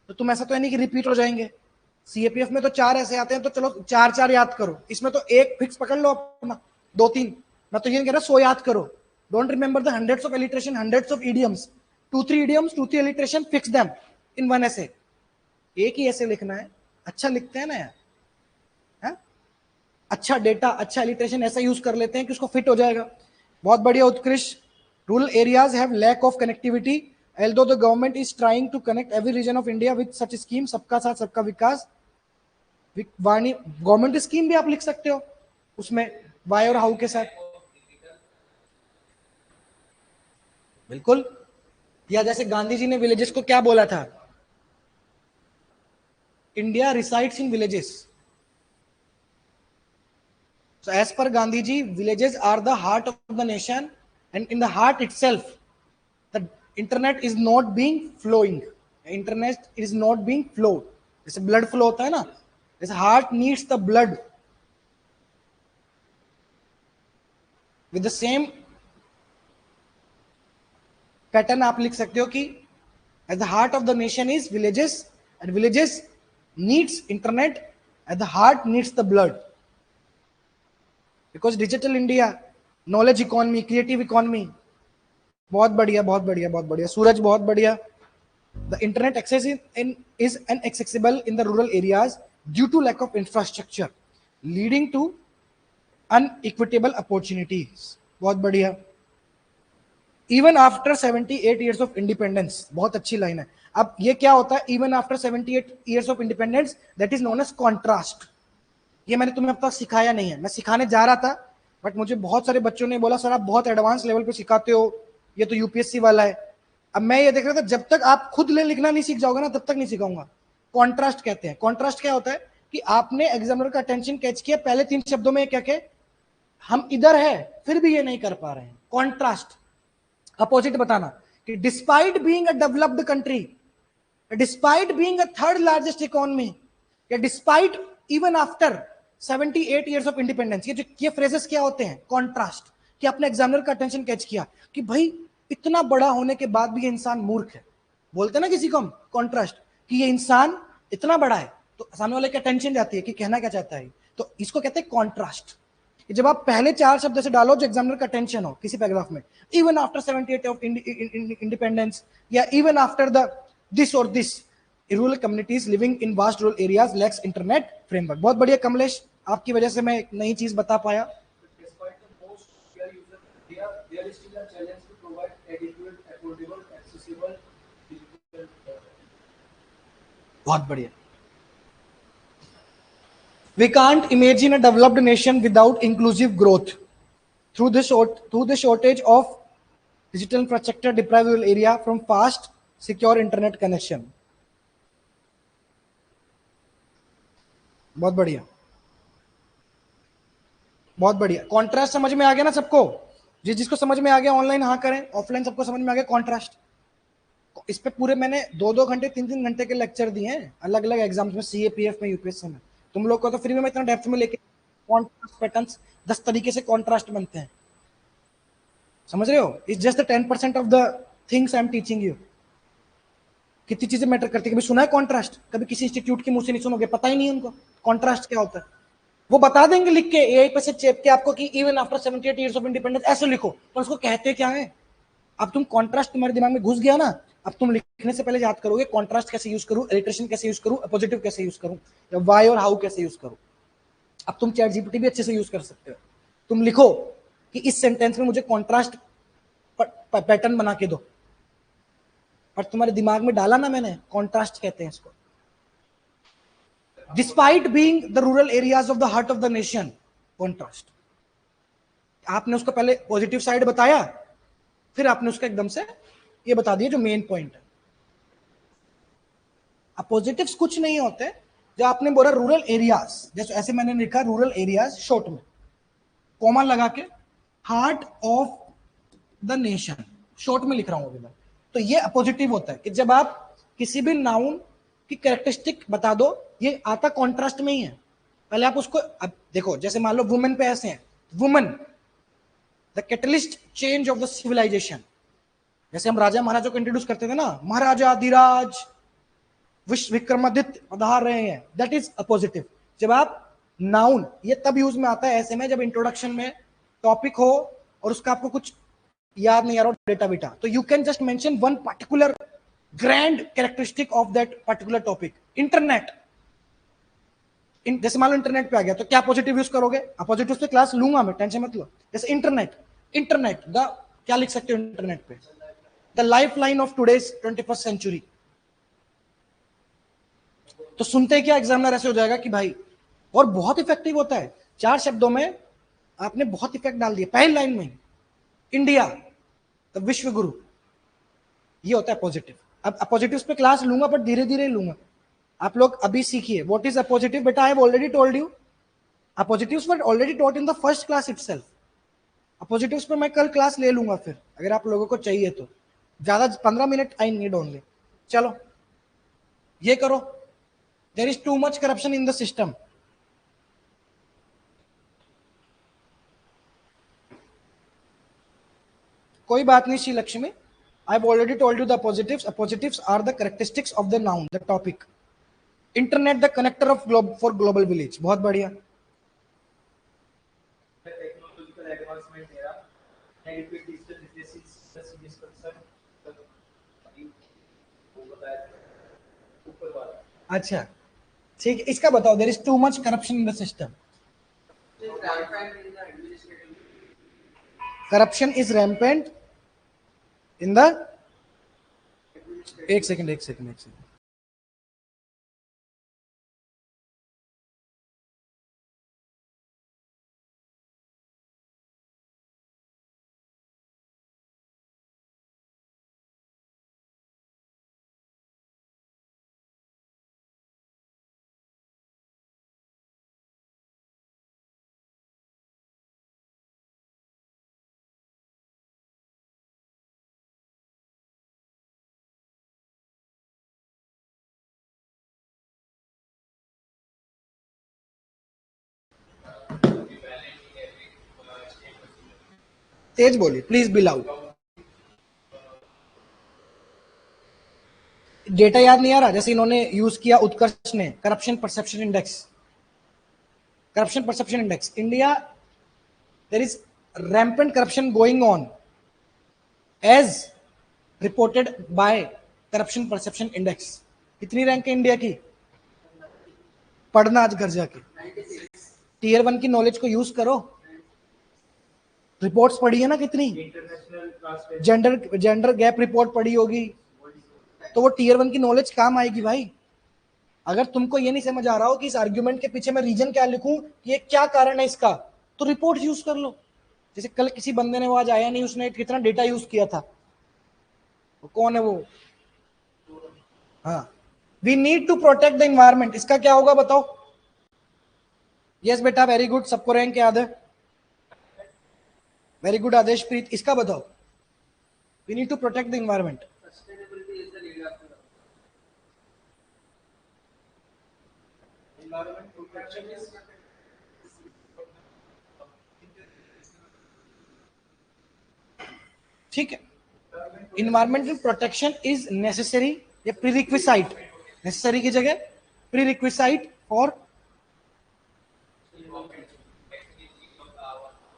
तो तुम ऐसा तो नहीं कि रिपीट हो जाएंगे। सीएपीएफ में तो 4 ऐसे आते हैं, तो चलो 4 याद करो। इसमें तो एक फिक्स पकड़ लो अपना, 2-3। मैं तो ये नहीं कह रहा 100 याद करो। Don't remember the hundreds of alliteration, hundreds of idioms, 2-3 idioms, 2-3 alliteration, fix them in one ऐसे। एक ही ऐसे लिखना है। अच्छा लिखते हैं ना यार, है? अच्छा डेटा, अच्छा एलिट्रेशन ऐसा यूज कर लेते हैं कि उसको फिट हो जाएगा। बहुत बढ़िया Utkrisht. Rural areas have lack of connectivity, although the government is trying to connect every region of India with such scheme, सबका साथ सबका विकास। वाणी गवर्नमेंट स्कीम भी आप लिख सकते हो उसमें वाई और हाउ के साथ, बिल्कुल। या जैसे गांधी जी ने विलेजेस को क्या बोला था, India resides in villages. So as per Gandhi ji, villages are the heart of the nation, and in the heart itself, the internet is not being flowing. Internet is not being flowed. जैसे blood flow होता है ना, जैसे heart needs the blood. With the same pattern आप लिख सकते हो कि at the heart of the nation is villages, and villages needs internet, at the heart needs the blood. Because digital India, knowledge economy, creative economy, बहुत बढ़िया, बहुत बढ़िया, बहुत बढ़िया। सूरज बहुत बढ़िया। The internet access is inaccessible in the rural areas due to lack of infrastructure, leading to unequitable opportunities. बहुत बढ़िया। Even after 78 years of independence, बहुत अच्छी लाइन है। अब ये क्या होता है, even after 78 years of independence, that is known as contrast. ये मैंने तुम्हें अब तक सिखाया नहीं है, मैं सिखाने जा रहा था, बट मुझे बहुत सारे बच्चों ने बोला सर आप बहुत एडवांस लेवल पे सिखाते हो, ये तो यूपीएससी वाला है। अब मैं ये देख रहा था, जब तक आप खुद ले लिखना नहीं सीख जाओगे ना, तब तक नहीं सिखाऊंगा। कॉन्ट्रास्ट कहते हैं। कॉन्ट्रास्ट क्या होता है कि आपने एग्जामिनर का अटेंशन कैच किया, पहले 3 शब्दों में क्या क्या, हम इधर है फिर भी ये नहीं कर पा रहे हैं। कॉन्ट्रास्ट। अपोजिट बताना कि despite being a developed country, despite being a third largest economy, या despite even after 78 years of independence, ये फ्रेजेस क्या होते हैं? कॉन्ट्रास्ट। कि आपने एग्जामिनर का अटेंशन कैच किया कि भाई इतना बड़ा होने के बाद भी ये इंसान मूर्ख है, बोलते ना किसी को हम कॉन्ट्रास्ट, कि ये इंसान इतना बड़ा है, तो सामने वाले की अटेंशन जाती है कि कहना क्या चाहता है, तो इसको कहते हैं कॉन्ट्रास्ट। जब आप पहले 4 शब्द से डालो जो एग्जामिनर का टेंशन हो किसी पैराग्राफ में, इवन आफ्टर 78 ऑफ इंडिपेंडेंस, या इवन आफ्टर द दिस और this, rural communities living in vast rural areas lakhs internet framework. बहुत बढ़िया कमलेश, आपकी वजह से मैं एक नई चीज बता पाया। Despite the most their user, there is still a challenge to provide adequate, affordable, accessible digital. बहुत बढ़िया। We can't imagine a developed nation without inclusive growth. Through the shortage of digital infrastructure, deprive rural area from fast, secure internet connection. बहुत बढ़िया, बहुत बढ़िया। कॉन्ट्रास्ट समझ में आ गया ना सबको? जिसको समझ में आ गया ऑनलाइन हाँ करें, ऑफलाइन सबको समझ में आ गया कॉन्ट्रास्ट? इस पे पूरे मैंने 2-2 घंटे 3-3 घंटे के लेक्चर दिए हैं अलग अलग एग्जाम्स में, सीएपीएफ में, यूपीएससी में। तुम लोग को तो फ्री में मैं इतना डेप्थ में लेके, कॉन्ट्रास्ट पैटर्न्स 10 तरीके से कॉन्ट्रास्ट बनते हैं, समझ रहे हो? It's just the 10% of the things I am teaching you. कितनी चीजें मैटर करती है। कभी सुना है कॉन्ट्रास्ट? कभी किसी इंस्टीट्यूट के मुंह से नहीं सुनोगे, पता ही नहीं उनको कॉन्ट्रास्ट क्या होता है। वो बता देंगे लिख के एआई पे से चेप के आपको कि even after 78 years of independence ऐसे लिखो, पर उसको कहते क्या है? अब तुम कॉन्ट्रास्ट तुम्हारे दिमाग में घुस गया ना, अब तुम लिखने से पहले याद करोगे कॉन्ट्रास्ट कैसे यूज करूं, इलिट्रेशन कैसे यूज करूं, पॉजिटिव कैसे यूज करूं, या वाई और हाउ कैसे यूज करूं। अब तुम चैट जीपीटी भी अच्छे से यूज कर सकते हो। तुम लिखो कि इस सेंटेंस में मुझे कॉन्ट्रास्ट पैटर्न बना के दो, और तुम्हारे दिमाग में डाला ना मैंने, कॉन्ट्रास्ट कहते हैं इसको। Despite being the rural areas of the heart of the nation, contrast. आपने उसको पहले पॉजिटिव साइड बताया, फिर आपने उसका एकदम से ये बता दिया जो मेन पॉइंट है। अब पॉजिटिव्स कुछ नहीं होते, जो आपने बोला रूरल एरियाज, जैसे ऐसे मैंने लिखा रूरल एरियाज शॉर्ट में कॉमा लगा के, heart of the nation short में लिख रहा हूं अभी मैं, तो ये पॉजिटिव होता है कि जब आप किसी भी नाउन की कैरेक्टरिस्टिक बता दो, ये आता कॉन्ट्रास्ट में ही है। पहले आप उसको, अब देखो जैसे मान लो वुमेन पे ऐसे हैं, women the catalyst change of the civilization. जैसे हम राजा महाराजा को इंट्रोड्यूस करते थे ना, महाराजा धीराज विश्व विक्रमादित्य पधार रहे हैं, दैट इज अ पॉजिटिव। जब आप नाउन, ये तब यूज में आता है ऐसे में जब इंट्रोडक्शन में टॉपिक हो और उसका आपको कुछ याद नहीं आ रहा डेटा बेटा, तो you can just mention one particular grand characteristic of that particular topic. Internet, जैसे मान लो इंटरनेट पे आ गया, तो क्या पॉजिटिव यूज करोगे? पॉजिटिव पे क्लास लूंगा मैं, टेंशन मत लो। जैसे इंटरनेट, इंटरनेट द, क्या लिख सकते हो इंटरनेट पे? The life line of today's 21st century. तो सुनते क्या एग्जामिनर ऐसे हो जाएगा कि भाई, और बहुत इफेक्टिव होता है, 4 शब्दों में आपने बहुत इफेक्ट डाल दिया पहली लाइन में। इंडिया द विश्व गुरु, ये होता है पॉजिटिव। अब पॉजिटिव पे क्लास लूंगा, पर धीरे धीरे लूंगा, आप लोग अभी सीखिए व्हाट इज अपोजिटिव। बेटा I have already told you, appositives were already taught in the first class itself. Appositives पे मैं कल क्लास ले लूंगा फिर, अगर आप लोगों को चाहिए तो, ज्यादा 15 मिनट आई नीड ओनली। चलो ये करो, there is too much corruption in the system. कोई बात नहीं Shri Lakshmi, I have already told you the appositives. Appositives are the characteristics of the noun, the topic. Internet the connector of for global village, बहुत बढ़िया। The technological advancement era, adequate digital literacy is concerned, तब अभी वो बताया था, ऊपर वाला। अच्छा ठीक है, इसका बताओ, there is too much corruption in the system. Corruption is rampant in the, एक सेकंड। तेज बोलिए प्लीज, बी लाउड। डेटा याद नहीं आ रहा? जैसे इन्होंने यूज किया उत्कर्ष ने corruption perception index, corruption perception index, India there is rampant corruption going on as reported by corruption perception index. कितनी रैंक है इंडिया की? पढ़ना आज घर जाके, टीयर 1 की नॉलेज को यूज करो। रिपोर्ट्स पढ़ी है ना कितनी, international gender gender gap report पढ़ी होगी, तो वो टीयर 1 की नॉलेज काम आएगी भाई। अगर तुमको ये नहीं समझ आ रहा हो कि इस आर्ग्यूमेंट के पीछे मैं रीजन क्या लिखूं, कि ये क्या कारण है इसका, तो रिपोर्ट यूज कर लो। जैसे कल किसी बंदे ने, वो आज आया नहीं, उसने कितना डेटा यूज किया था, वो कौन है वो? हाँ, we need to protect the environment, इसका क्या होगा बताओ? यस बेटा, वेरी गुड, सबको रैंक याद है, वेरी गुड आदेश प्रीत। इसका बताओ, we need to protect the environment. Sustainability is the lead of the environment protection is ठीक है, इन्वायरमेंटल प्रोटेक्शन इज नेसेसरी या प्रीरिक्विसाइट? नेसेसरी की जगह प्रीरिक्विसाइट फॉर।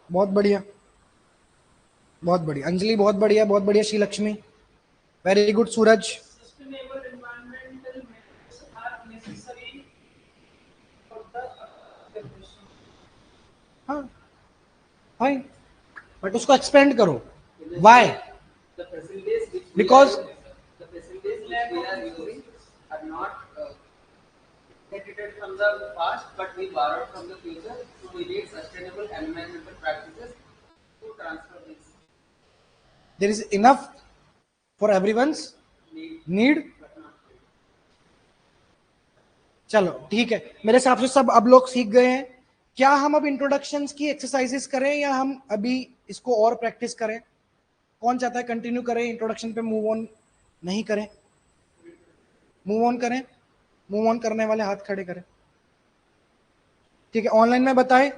बहुत बढ़िया, बहुत बढ़िया अंजलि, बहुत बढ़िया, बहुत बढ़िया Shri Lakshmi, very good Suraj. sustainable environmental measures are necessary for the हाँ फाइन, बट उसको एक्सपेंड करो। Y? the facilities which Because- the facilities which we are using are not inherited from the past, but we borrowed from the future. So we need sustainable environmental practices to transfer this there is enough for everyone's need. Need. चलो ठीक है, मेरे हिसाब से सब अब लोग सीख गए हैं। क्या हम अब इंट्रोडक्शंस की एक्सरसाइजेस करें या हम अभी इसको और प्रैक्टिस करें? कौन चाहता है कंटिन्यू करें, इंट्रोडक्शन पे मूव ऑन नहीं करें? मूव ऑन करें, मूव ऑन करने वाले हाथ खड़े करें। ठीक है, ऑनलाइन में बताएं,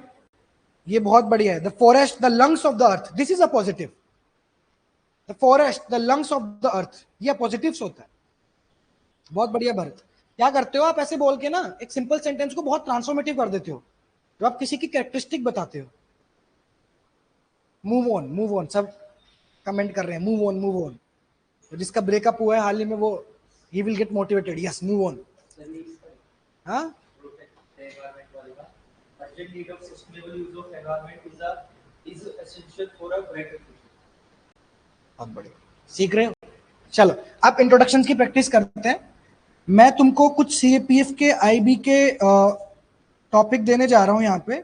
ये बहुत बढ़िया है। The forest the lungs of the earth, this is a positive. The forest the lungs of the earth, ये पॉजिटिव्स होता है। बहुत बढ़िया भरत, क्या करते हो आप ऐसे बोल के ना एक सिंपल सेंटेंस को बहुत ट्रांसफॉर्मेटिव कर देते हो, तो आप किसी की कैरेक्टरिस्टिक बताते हो। मूव ऑन, मूव ऑन, सब कमेंट कर रहे हैं मूव ऑन, मूव ऑन। तो जिसका ब्रेकअप हुआ है हाल ही में, वो he will get motivated, yes move on. हाँ, protect the environment वालेगा। Urgent need of sustainable use of environment is essential for a brighter future. बहुत बढ़िया, सीख रहे हो। चलो अब इंट्रोडक्शन की प्रैक्टिस करते हैं। मैं तुमको कुछ सीएपीएफ के आईबी के टॉपिक देने जा रहा हूं यहाँ पे,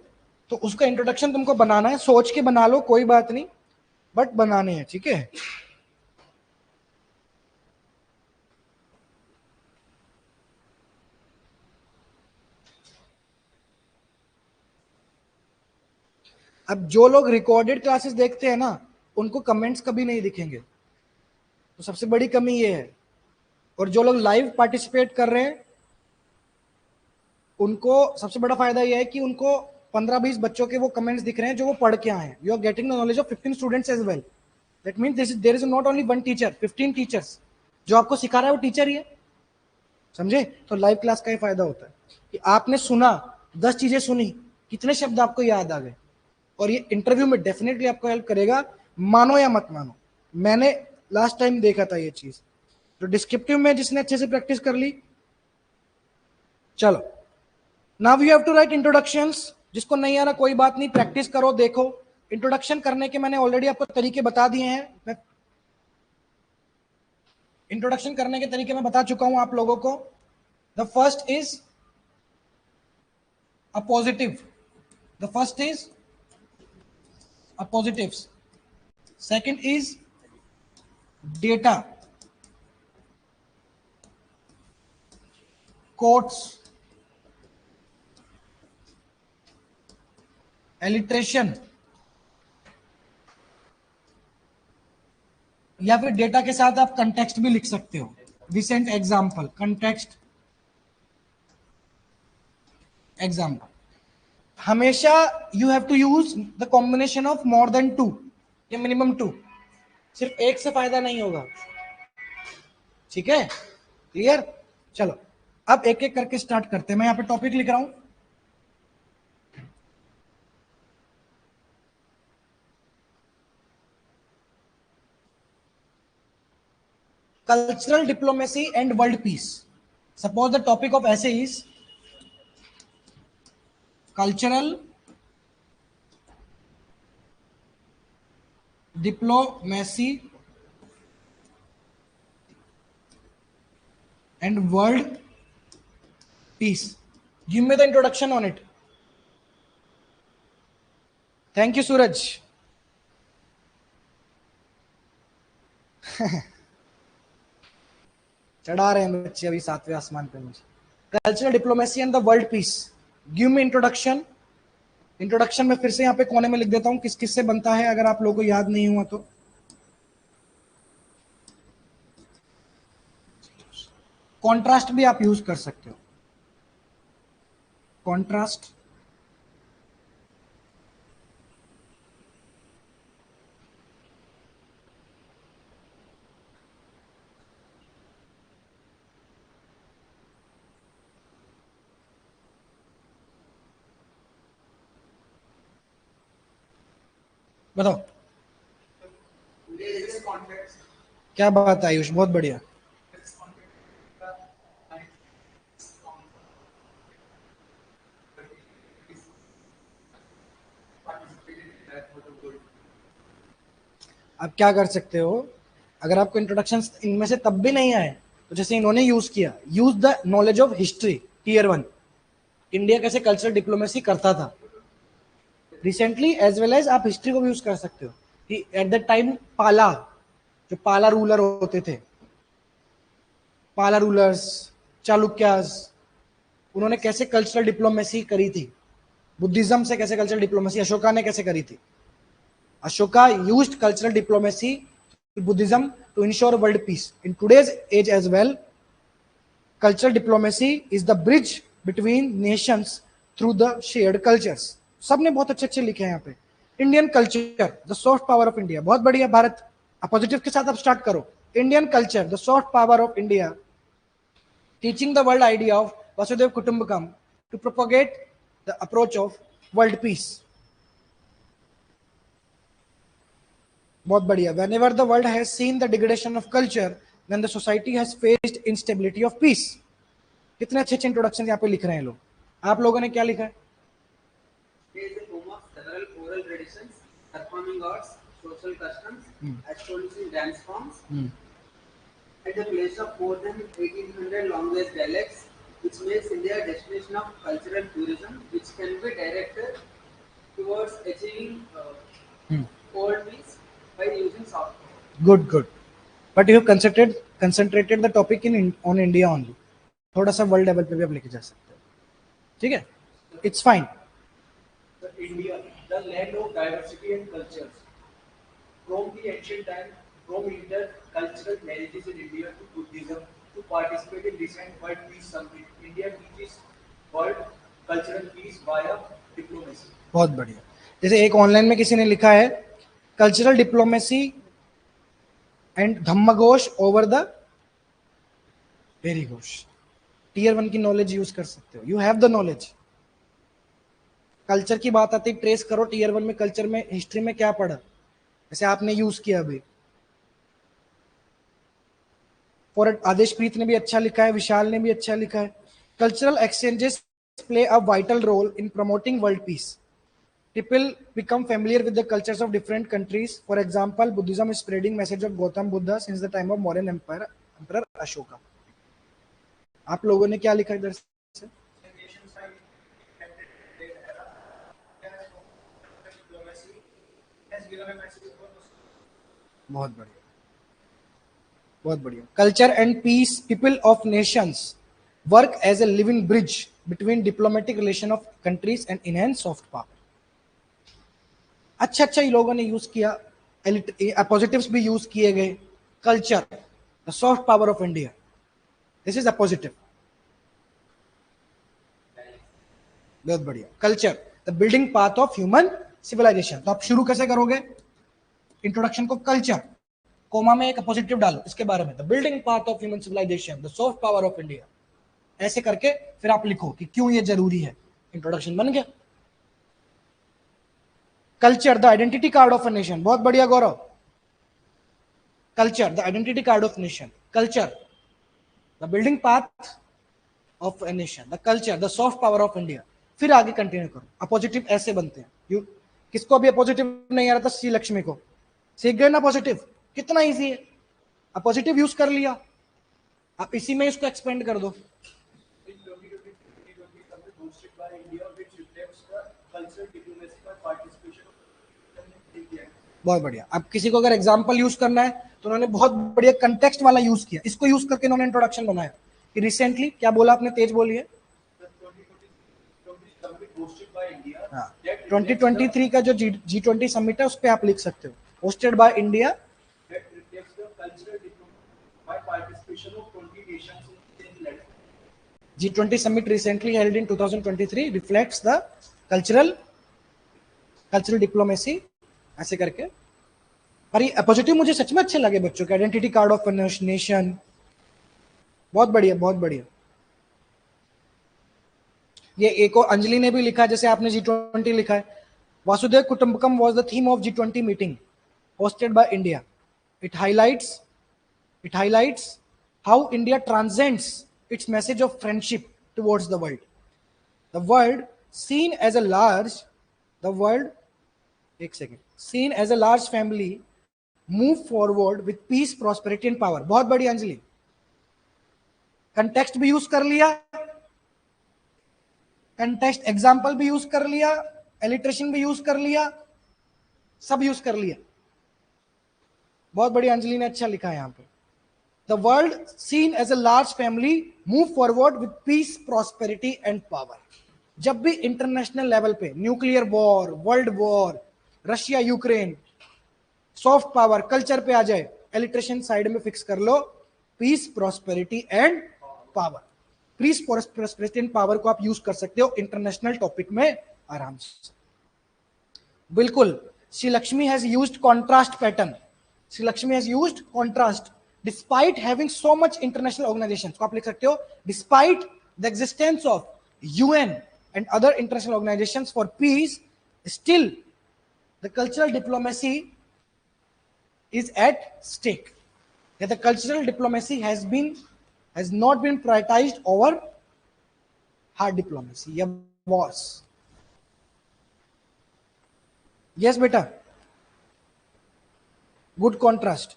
तो उसका इंट्रोडक्शन तुमको बनाना है। सोच के बना लो, कोई बात नहीं, बट बनाने हैं, ठीक है? अब जो लोग रिकॉर्डेड क्लासेस देखते हैं ना, उनको कमेंट्स कभी नहीं दिखेंगे, तो सबसे बड़ी कमी ये है। और जो लोग लाइव पार्टिसिपेट कर रहे हैं, उनको सबसे बड़ा फायदा यह है कि उनको 15-20 बच्चों के वो कमेंट्स दिख रहे हैं जो वो पढ़ के आए हैं। You are getting the knowledge of 15 students as well. That means there is not only one teacher, 15 teachers. जो आपको सिखा रहा है वो टीचर ही है, समझे? तो लाइव क्लास का ही फायदा होता है कि आपने सुना, 10 चीजें सुनी, कितने शब्द आपको याद आ गए। और ये इंटरव्यू में डेफिनेटली आपको हेल्प करेगा, मानो या मत मानो। मैंने लास्ट टाइम देखा था ये चीज। तो डिस्क्रिप्टिव में जिसने अच्छे से प्रैक्टिस कर ली, चलो now you have to write introductions. जिसको नहीं आ रहा कोई बात नहीं, प्रैक्टिस करो। देखो, इंट्रोडक्शन करने के मैंने ऑलरेडी आपको तरीके बता दिए हैं। इंट्रोडक्शन करने के तरीके मैं बता चुका हूं आप लोगों को। The first is a positive, the first is a positives. Second is data, quotes, alliteration, या फिर डेटा के साथ आप कंटेक्स्ट भी लिख सकते हो। Recent example, context example. हमेशा you have to use the combination of more than two. या मिनिमम 2। सिर्फ एक से फायदा नहीं होगा, ठीक है, क्लियर। चलो अब एक एक करके स्टार्ट करते हैं। मैं यहां पे टॉपिक लिख रहा हूं, cultural diplomacy and world peace. Suppose the topic of essay is cultural diplomacy and world peace. Give me the introduction on it. Thank you, Suraj. चढ़ा रहे हैं बच्चे अभी 7वें आसमान पे मुझे। Cultural diplomacy and the world peace. Give me introduction. Introduction में फिर से यहाँ पे कोने में लिख देता हूँ किस किस से बनता है, अगर आप लोगों को याद नहीं हुआ तो। कॉन्ट्रास्ट भी आप यूज कर सकते हो, कॉन्ट्रास्ट। बताओ क्या बात है आयुष, बहुत बढ़िया। आप क्या कर सकते हो, अगर आपको इंट्रोडक्शन इनमें से तब भी नहीं आए तो जैसे इन्होंने यूज किया, use the knowledge of history tier 1, India कैसे कल्चरल डिप्लोमेसी करता था रिसेंटली, एज वेल एज आप हिस्ट्री को भी यूज कर सकते हो कि एट द टाइम पाला, जो पाला रूलर होते थे, पाला रूलर्स, चालुक्यास, उन्होंने कैसे कल्चरल डिप्लोमेसी करी थी, बुद्धिज्म से कैसे कल्चरल डिप्लोमेसी अशोका ने कैसे करी थी। Ashoka used cultural diplomacy Buddhism to ensure world peace. In today's age as well, cultural diplomacy is the bridge between nations through the shared cultures. सबने बहुत अच्छे अच्छे लिखे हैं यहाँ पे। Indian culture the soft power of India, बहुत बढ़िया भारत। पॉजिटिव के साथ आप स्टार्ट करो। Indian culture the soft power of India, teaching the world idea of Vasudhaiva Kutumbakam to propagate the approach of world peace. बहुत बढ़िया। whenever the world has seen the degradation of culture, then the society has faced instability of peace। कितने अच्छे अच्छे इंट्रोडक्शन यहाँ पे लिख रहे हैं लोग। आप लोगों ने क्या लिखा है? India is a home of several oral traditions, performing arts, social customs, astonishing dance forms, and the place of more than 1800 language dialects, which makes India a destination of cultural tourism, which can be directed towards achieving world peace by using soft power. Good, good. But you have concentrated the topic in on India only. थोड़ा सा वर्ल्ड लेवल पे भी आप लेके जा सकते हो, ठीक है, it's fine. India, the land of diversity and cultures. From the ancient time, from intercultural marriages in India to Buddhism to participate in recent World Peace Summit, India teaches world cultural peace via diplomacy. बहुत बढ़िया। जैसे एक ऑनलाइन में किसी ने लिखा है cultural diplomacy and dhammaghosh over the very ghosh. Tier 1 की नॉलेज यूज कर सकते हो, you have the knowledge. Culture की बात आती है, ट्रेस करो टीयर 1 में कल्चर में हिस्ट्री में क्या पढ़ा, जैसे आपने यूज किया अभी। फॉर आदेशप्रीत ने भी अच्छा लिखा है, विशाल ने भी अच्छा लिखा है। Cultural exchanges play a vital role in promoting world peace. People become familiar with the cultures of different countries. For example, Buddhism is spreading message of Gautam Buddha since the time of Mauryan Empire, Emperor Ashoka. आप लोगों ने क्या लिखा इधर से? बहुत बढ़िया, बहुत बढ़िया। Culture and peace, people of nations work as a living bridge between diplomatic relation of countries and enhance soft power. अच्छा अच्छा ये लोगों ने यूज किया, पॉजिटिव्स भी यूज किए गए। Culture the soft power of India, this is a positive, बहुत बढ़िया। Culture the building path of human civilization. तो आप शुरू कैसे करोगे? इंट्रोडक्शन को कल्चर, कोमा में एक पॉजिटिव डालो इसके बारे में, the building part of human civilization, the soft power of India, ऐसे करके फिर आप लिखो कि क्यों ये जरूरी है। इंट्रोडक्शन बन गया। Culture the identity card of a nation, बहुत बढ़िया Gaurav. Culture the identity card of nation, culture the building part of a nation, the culture the soft power of India. फिर आगे कंटिन्यू करो। अपोजिटिव ऐसे बनते हैं। यू किसको भी अपोजिटिव नहीं आ रहा था? सी लक्ष्मी को। सीख गए ना पॉजिटिव, कितना इजी है। अपोजिटिव यूज कर लिया, आप इसी में इसको एक्सपेंड कर दो। In 2020, summit hosted by India, which reflects the cultural diplomacy by participation of India. बहुत बढ़िया। अब किसी को अगर एग्जाम्पल यूज करना है तो उन्होंने बहुत बढ़िया कंटेक्स्ट वाला यूज किया, इसको यूज करके उन्होंने इंट्रोडक्शन बनाया कि रिसेंटली क्या बोला आपने, तेज बोलिए। The 2020 summit hosted by India. हाँ, That 2023 का जो G20 समिट है उस पर आप लिख सकते हो, hosted by India. that reflects the cultural diplomacy by participation of 20 nations in Latin. G20 summit recently held in 2023 reflects the cultural diplomacy, ऐसे करके। पर ये पॉजिटिव मुझे सच में अच्छे लगे बच्चों के, आइडेंटिटी कार्ड ऑफ नेशन, बहुत बढ़िया बहुत बढ़िया। ये एक और अंजलि ने भी लिखा, जैसे आपने G20 लिखा है। Vasudev कुटुंबकम was the theme of G20 meeting hosted by India. It highlights how India transcends its message of friendship towards the world. The world seen as a large, the world, एक second, seen as a large family, move forward with peace, prosperity and power. बहुत बड़ी अंजलि। कंटेक्स्ट भी यूज कर लिया, कंटेक्स्ट एग्जाम्पल भी यूज कर लिया, एलिट्रेशन भी यूज कर लिया, सब यूज कर लिया। बहुत बड़ी अंजलि ने अच्छा लिखा है यहाँ पे। The world seen as a large family move forward with peace, prosperity and power. जब भी इंटरनेशनल लेवल पे nuclear war, world war, Russia Ukraine, soft power, culture पे आ जाए, एलिट्रेशन साइड में फिक्स कर लो, peace, prosperity and power. Peace, prosperity and power को आप यूज कर सकते हो इंटरनेशनल टॉपिक में आराम से। बिल्कुल। Shri Lakshmi has used contrast pattern, Shri Lakshmi has used contrast despite having so much international organization, को आप लिख सकते हो despite the existence of UN and other international organization for peace, still the cultural diplomacy is at stake. That the cultural diplomacy has not been prioritized over hard diplomacy. Yeah, was. Yes, beta. Good contrast.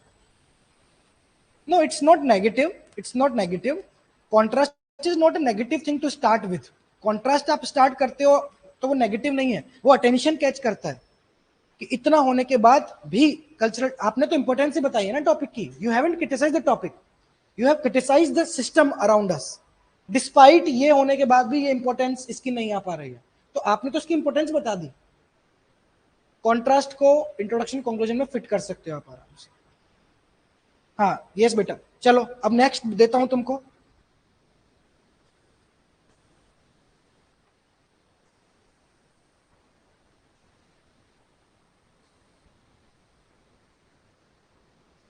No, it's not negative. It's not negative. Contrast is not a negative thing to start with. Contrast आप start करते हो तो वो negative नहीं है, वो attention catch करता है कि इतना होने के बाद भी कल्चरल। आपने तो इंपॉर्टेंस ही बताई है ना टॉपिक की। You haven't criticize the topic, you have criticize the system around us. Despite ये होने के बाद भी ये इंपॉर्टेंस इसकी नहीं आ पा रही है, तो आपने तो इसकी इंपॉर्टेंस बता दी। कॉन्ट्रास्ट को इंट्रोडक्शन कंक्लूजन में फिट कर सकते हो आप आराम से। हाँ यस बेटा, चलो अब नेक्स्ट देता हूं तुमको।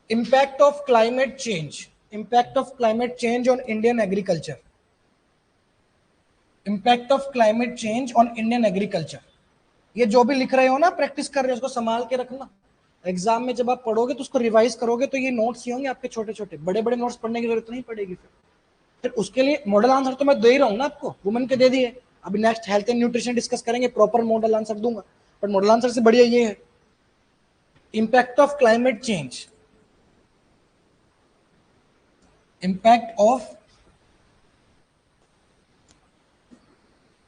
Impact of climate change. Impact of climate change on Indian agriculture. Impact of climate change on Indian agriculture. ये जो भी लिख रहे हो ना, प्रैक्टिस कर रहे हो, उसको संभाल के रखना। एग्जाम में जब आप पढ़ोगे तो उसको रिवाइज करोगे तो ये नोट्स ही होंगे आपके छोटे छोटे, बड़े बड़े नोट्स पढ़ने की जरूरत नहीं पड़ेगी। फिर उसके लिए मॉडल आंसर तो मैं दे ही रहा हूँ ना आपको, वुमेन के दे दिए। अभी next health and nutrition discuss करेंगे, प्रॉपर मॉडल आंसर दूंगा, बट मॉडल आंसर से बढ़िया ये है। Impact of climate change, impact of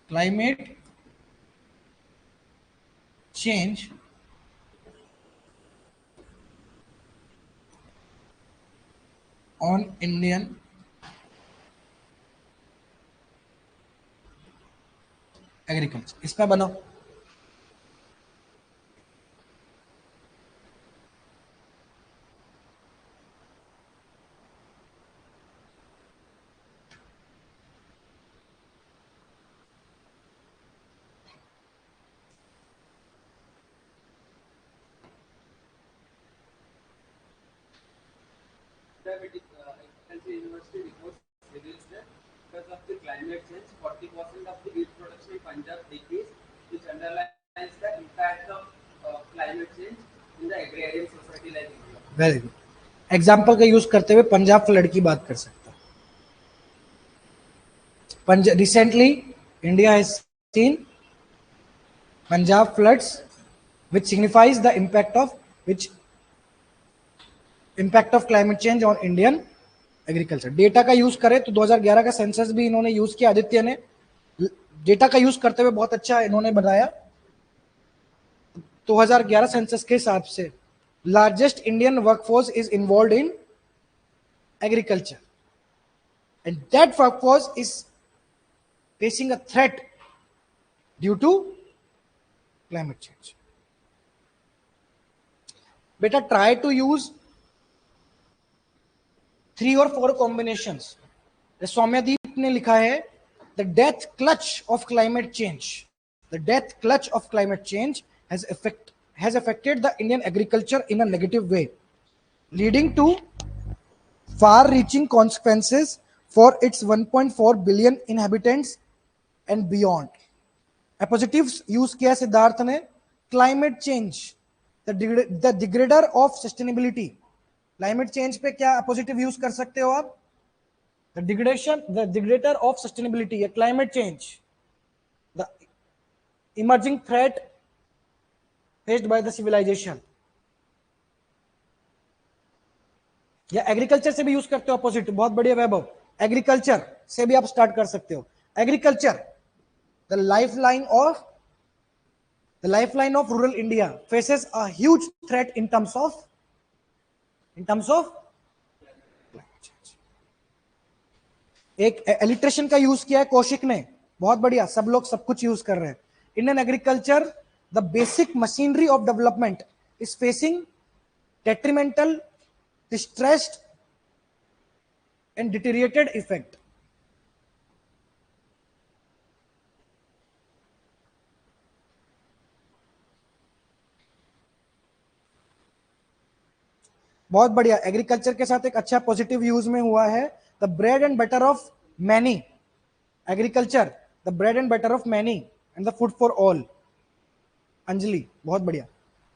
climate change on Indian agriculture. इसमें बनाओ। Agriculture University reports reveals that because of the climate change, 40% of the wheat production in Punjab decreased, which underlines the impact of climate change in the agrarian society like India. Very good. Example का यूज करते हुए पंजाब फ्लड की बात कर सकता. Recently India has seen Punjab floods which signifies the impact of climate change on Indian agriculture. Data का यूज करें तो 2011 का सेंसस भी इन्होंने यूज किया, आदित्य ने डेटा का यूज करते हुए बहुत अच्छा इन्होंने बताया. 2011 सेंसस के हिसाब से largest Indian workforce is involve in agriculture and that workforce is facing a threat due to climate change. बेटा try to use 3 or 4 combinations. Saumyadeep ने लिखा है the death clutch of climate change. The death clutch of climate change has affected the Indian agriculture in a negative way, leading to far-reaching consequences for its 1.4 billion inhabitants and beyond. Appositives use किया सिद्धार्थ ने. Climate change, the degrader of sustainability. Climate change पे क्या पॉजिटिव यूज कर सकते हो आप? The degrader of sustainability, climate change, the emerging threat faced by the civilization. या एग्रीकल्चर से भी यूज करते हो अपोजिट. बहुत बढ़िया वैभव. एग्रीकल्चर से भी आप स्टार्ट कर सकते हो. Agriculture the lifeline of rural India faces a huge threat in terms of एक इलिट्रेशन का यूज किया है कौशिक ने. बहुत बढ़िया. सब लोग सब कुछ यूज कर रहे हैं. Indian agriculture, the basic machinery of development is facing detrimental, distressed and deteriorated effect. बहुत बढ़िया. एग्रीकल्चर के साथ एक अच्छा पॉजिटिव यूज में हुआ है the bread and butter of many. Agriculture the bread and butter of many and the food for all. Anjali बहुत बढ़िया.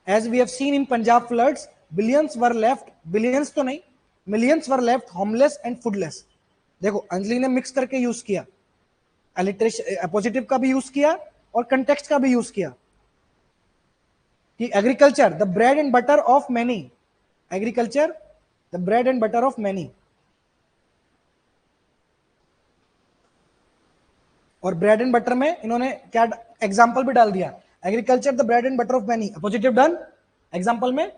As we have seen in Punjab floods, billions were left, billions तो नहीं, millions were left homeless and foodless. देखो अंजलि ने मिक्स करके यूज किया, अलिट्रेशन पॉजिटिव का भी यूज किया और कंटेक्स्ट का भी यूज किया कि agriculture the bread and butter of many. Agriculture the bread and butter of many. और ब्रेड एंड बटर में इन्होंने क्या एग्जांपल भी डाल दिया. Agriculture the bread and butter of many, positive done. Example में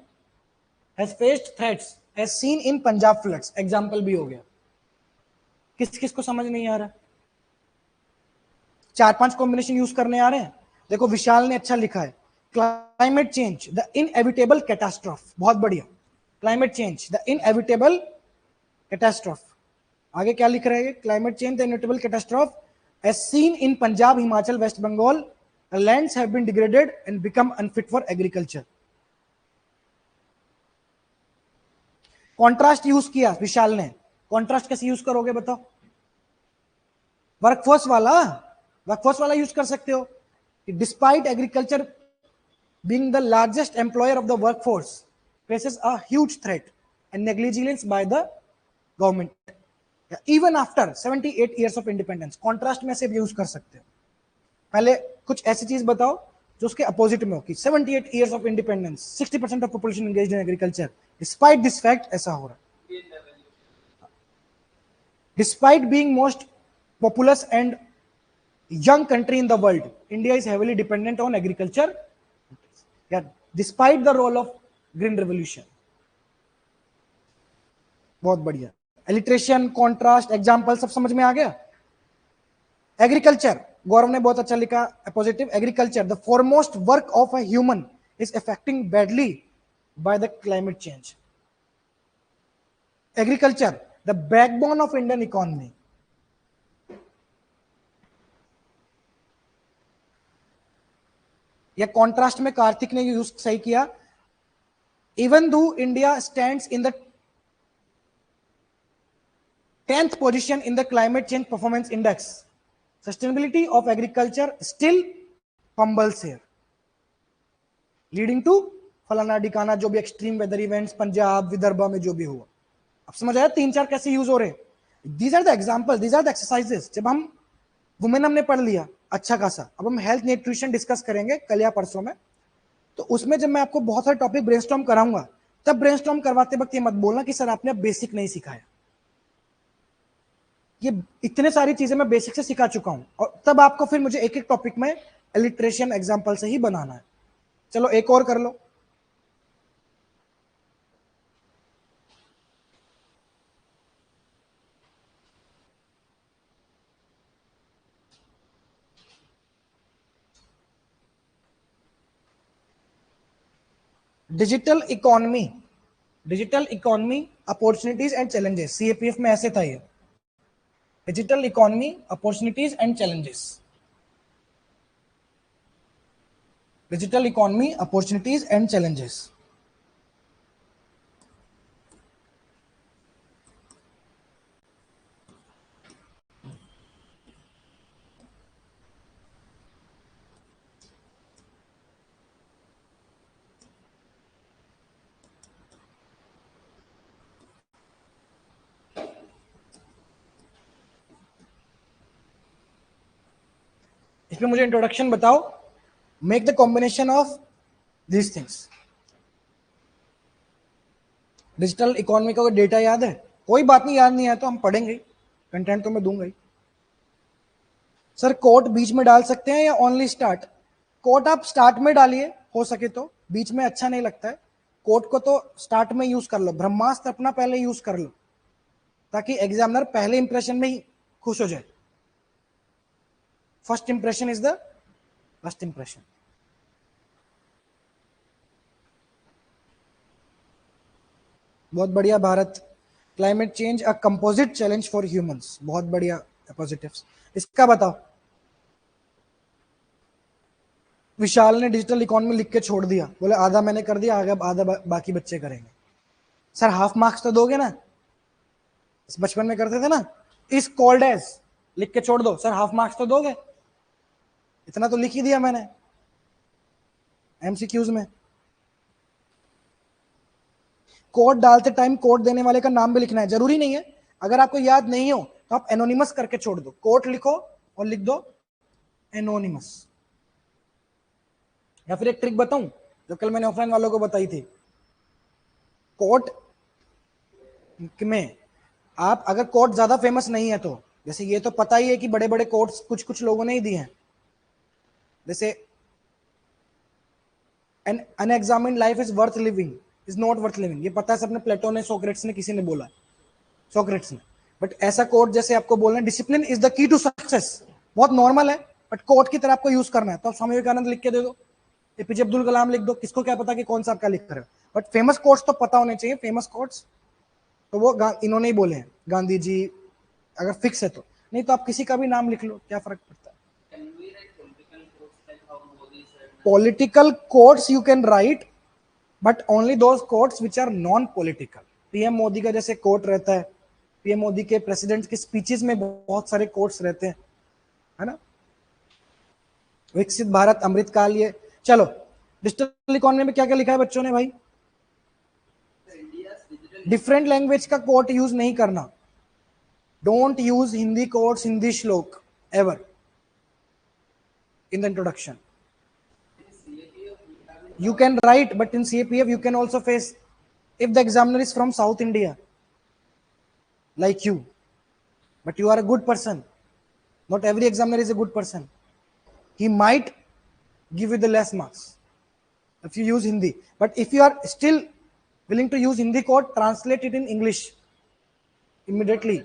has faced threats as seen in Punjab floods. Example भी हो गया. किस किस को समझ नहीं आ रहा? 4-5 कॉम्बिनेशन यूज करने आ रहे हैं. देखो विशाल ने अच्छा लिखा है climate change the inevitable catastrophe. बहुत बढ़िया. Climate change the inevitable catastrophe. आगे क्या लिख रहे हैं? Climate change the inevitable catastrophe as seen in Punjab, Himachal, west Bengal, the lands have been degraded and become unfit for agriculture. Contrast use किया विशाल ने. कॉन्ट्रास्ट कैसे यूज करोगे बताओ? वर्कफोर्स वाला यूज कर सकते हो. Despite agriculture being the largest employer of the workforce faces a huge threat and negligence by the government even after 78 years of independence. Contrast में से भी यूज कर सकते हो. पहले कुछ ऐसी चीज बताओ जो उसके अपोजिट में हो कि 78 years of independence, 60% of population engaged in agriculture. Despite this fact ऐसा हो रहा है. Despite being most populous and young country in the world, India is heavily dependent on agriculture. Yeah, despite the role of green revolution. बहुत बढ़िया. Alliteration, contrast, example सब समझ में आ गया. Agriculture, गौरव ने बहुत अच्छा लिखा positive. Agriculture, the foremost work of a human, is affecting badly by the climate change. Agriculture, the backbone of Indian economy. या कॉन्ट्रास्ट में कार्तिक ने यूज सही किया. Even though India stands in the 10th position in the climate change performance index. Sustainability of agriculture still fumbles here, leading to फलाना डिकाना जो भी extreme weather events Punjab Vidarbha में जो भी हुआ. अब समझ आया 3-4 कैसे यूज हो रहे हैं. These are the example, these are the exercises. जब हम वुमेन हमने पढ़ लिया अच्छा खासा, अब हम हेल्थ न्यूट्रिशन डिस्कस करेंगे कल या परसों में. तो उसमें जब मैं आपको बहुत सारे टॉपिक ब्रेनस्टॉर्म कराऊंगा, तब ब्रेनस्टॉर्म करवाते वक्त ये मत बोलना कि सर आपने बेसिक नहीं सिखाया. ये इतने सारी चीजें मैं बेसिक से सिखा चुका हूं, और तब आपको फिर मुझे एक एक टॉपिक में इलिट्रेशन एग्जाम्पल से ही बनाना है. चलो एक और कर लो. Digital economy opportunities and challenges. CAPF में ऐसे था ये, digital economy opportunities and challenges. Digital economy opportunities and challenges. इसमें मुझे इंट्रोडक्शन बताओ. Make the combination of these things. Digital economy का डेटा याद है? कोई बात नहीं, याद नहीं आया तो हम पढ़ेंगे, कंटेंट तो मैं दूंगा ही. सर कोट बीच में डाल सकते हैं या ओनली स्टार्ट? कोट आप स्टार्ट में डालिए हो सके तो, बीच में अच्छा नहीं लगता है. कोट को तो स्टार्ट में यूज कर लो, ब्रह्मास्त्र अपना पहले यूज कर लो, ताकि एग्जामिनर पहले इंप्रेशन में ही खुश हो जाए. First impression is the first impression. बहुत बढ़िया Bharat. Climate change a composite challenge for humans. बहुत बढ़िया पॉजिटिव्स. इसका बताओ. विशाल ने डिजिटल इकोनॉमी लिख के छोड़ दिया, बोले आधा मैंने कर दिया, आगे आधा बाकी बच्चे करेंगे. सर हाफ मार्क्स तो दोगे ना? बचपन में करते थे ना, इस कॉल्ड एज लिख के छोड़ दो, सर हाफ मार्क्स तो दोगे? इतना तो लिख ही दिया मैंने एमसीक्यूज में. कोड डालते टाइम कोड देने वाले का नाम भी लिखना है, जरूरी नहीं है. अगर आपको याद नहीं हो तो आप एनोनिमस करके छोड़ दो. कोड लिखो और लिख दो एनोनिमस. या फिर एक ट्रिक बताऊं जो कल मैंने ऑफलाइन वालों को बताई थी. कोट में आप अगर कोट ज्यादा फेमस नहीं है तो, जैसे ये तो पता ही है कि बड़े बड़े कोट्स कुछ कुछ लोगों ने ही दिए हैं. जैसे an unexamined life is worth living is not worth living. ये पता है सबने, प्लेटो ने, सोक्रेट्स ने, किसी ने बोला, सोक्रेट्स ने. बट ऐसा कोट जैसे आपको बोलना discipline is the key to success, बहुत नॉर्मल है, बट कोट की तरह आपको यूज करना है. तो आप स्वामी विवेकानंद लिख के दे दो, एपीजे अब्दुल कलाम लिख दो, किसको क्या पता कि कौन सा आपका लिख रहे हो. बट फेमस कोट्स तो पता होने चाहिए. फेमस कोट्स तो वो इन्होंने ही बोले हैं, गांधी जी, अगर फिक्स है तो. नहीं तो आप किसी का भी नाम लिख लो, क्या फर्क पड़ता है. Political quotes you can write, but only those quotes which are non-political. PM Modi का जैसे कोट रहता है, पीएम मोदी के प्रेसिडेंट के स्पीचेस में बहुत सारे कोट्स रहते हैं, है ना. विकसित भारत अमृतकाल. ये चलो डिजिटल इकोनॉमी में क्या क्या लिखा है बच्चों ने भाई? डिफरेंट लैंग्वेज का कोट यूज नहीं करना. Don't use Hindi quotes, Hindi shlok ever in the introduction. You can write, but in CAPF you can also face, if the examiner is from South India like you, but you are a good person, not every examiner is a good person, he might give you the less marks if you use Hindi. But if you are still willing to use Hindi code, translate it in English immediately.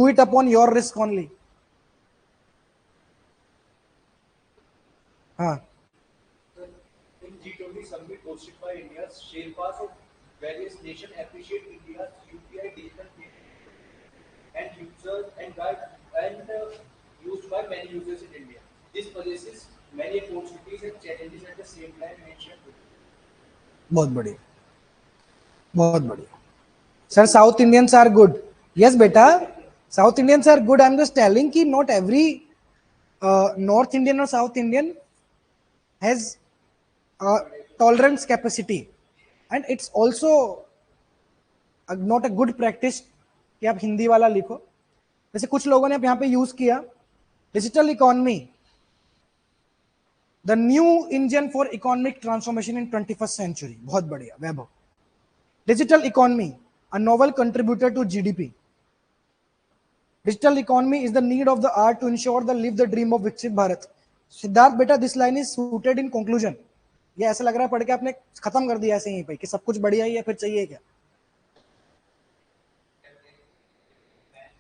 Do it upon your risk only. हाँ. In G20 summit hosted by India, Sherpas of various nations appreciate India's UPI digital payment and users and guide and used by many users in India. This possesses many opportunities and challenges at the same time mentioned. बहुत बढ़िया. बहुत बढ़िया sir. South Indians are good. Yes बेटा, South Indians are good. I am just telling कि नॉट एवरी नॉर्थ इंडियन और South Indian has tolerance capacity, and it's also not a good practice कि आप हिंदी वाला लिखो. जैसे कुछ लोगों ने यहाँ पे यूज किया digital economy, the new engine for economic transformation in 21st century. बहुत बढ़िया Vaibhav. Digital economy, a novel contributor to GDP. Digital economy is the need of the hour to ensure the live the dream of Viksit Bharat. Siddharth बेटा, this line is suited in conclusion. ये ऐसा लग रहा है पढ़ के आपने खत्म कर दिया ऐसे ही पे कि सब कुछ बढ़िया ही है, फिर चाहिए क्या?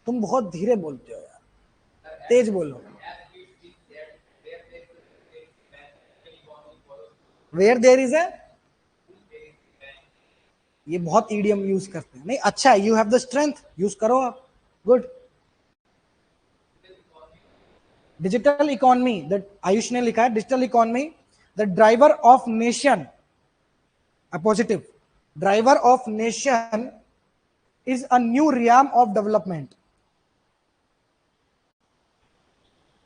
तुम बहुत धीरे बोलते हो यार, तेज बोलो. Where there is a, ये बहुत ईडियम यूज करते हैं. नहीं अच्छा है, you have the strength, use करो आप. Good. Digital economy, the Ayush ने लिखा है digital economy the driver of nation, a positive driver of nation is a new realm of development.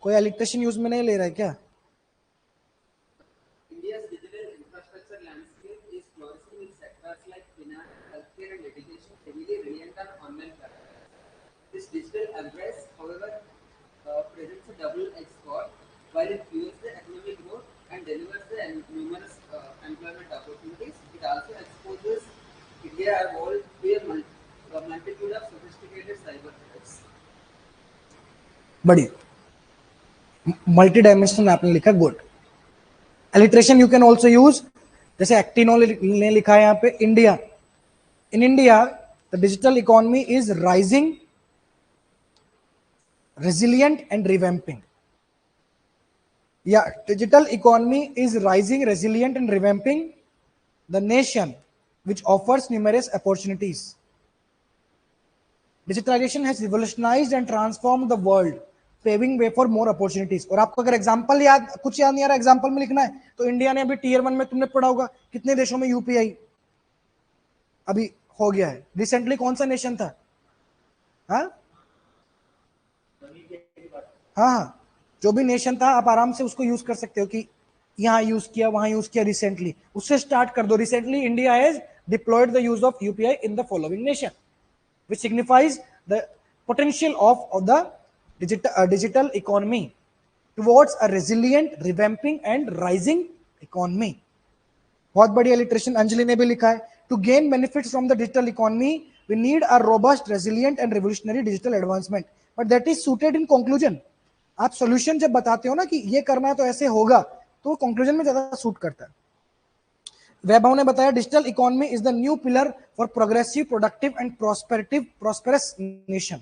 कोई एलिक्टेशन यूज में नहीं ले रहा है क्या? This digital embrace, however, presents a double-edged sword. While it fuels the economic growth and delivers the numerous employment opportunities, it also exposes India world to a multitude of sophisticated cyber threats. बढ़िया. मल्टी डायमेंशनल आपने लिखा, good. Alliteration you can also use, जैसे एक्टिनो ने लिखा है यहाँ पे India. In India the digital economy is rising, resilient and revamping. Yeah, digital economy is rising, resilient and revamping the nation, which offers numerous opportunities. Digitalization has revolutionized and transformed the world, paving way for more opportunities. और आपको अगर एग्जांपल याद, कुछ याद नहीं आ रहा एग्जांपल में लिखना है, तो इंडिया ने अभी टीयर 1 में तुमने पढ़ा होगा कितने देशों में यूपीआई अभी हो गया है. रिसेंटली कौन सा नेशन था? हाँ हाँ, जो भी नेशन था आप आराम से उसको यूज कर सकते हो कि यहां यूज किया, वहां यूज किया. रिसेंटली उससे स्टार्ट कर दो. Recently India has deployed the use of UPI in the following nation, which signifies the potential of the digital economy towards a resilient, revamping and rising economy. बहुत बढ़िया लिटरेशन अंजलि ने भी लिखा है. To gain benefits from the digital economy, we need a robust, resilient and revolutionary digital advancement. But that is suited in conclusion. आप सॉल्यूशन जब बताते हो ना कि ये करना है तो ऐसे होगा, तो कंक्लूजन में ज्यादा सूट करता है. वैभव ने बताया digital economy is the new pillar for progressive, productive and prosperous nation.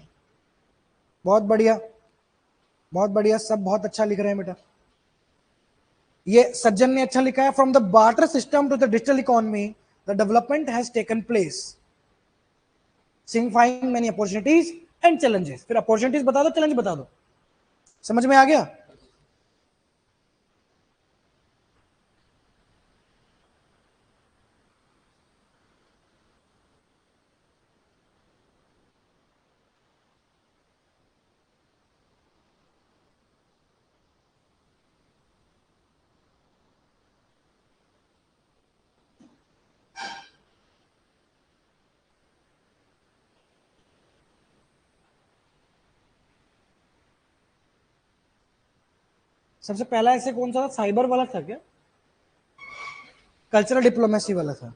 बहुत बढ़िया, बहुत बढ़िया, सब बहुत अच्छा लिख रहे हैं बेटा. ये सज्जन ने अच्छा लिखा है, from the barter system to the digital economy the development has taken place, signifying many opportunities and challenges. फिर अपॉर्चुनिटीज बता दो, चैलेंज बता दो. समझ में आ गया? सबसे पहला ऐसे कौन सा था? साइबर वाला था क्या? कल्चरल डिप्लोमेसी वाला था.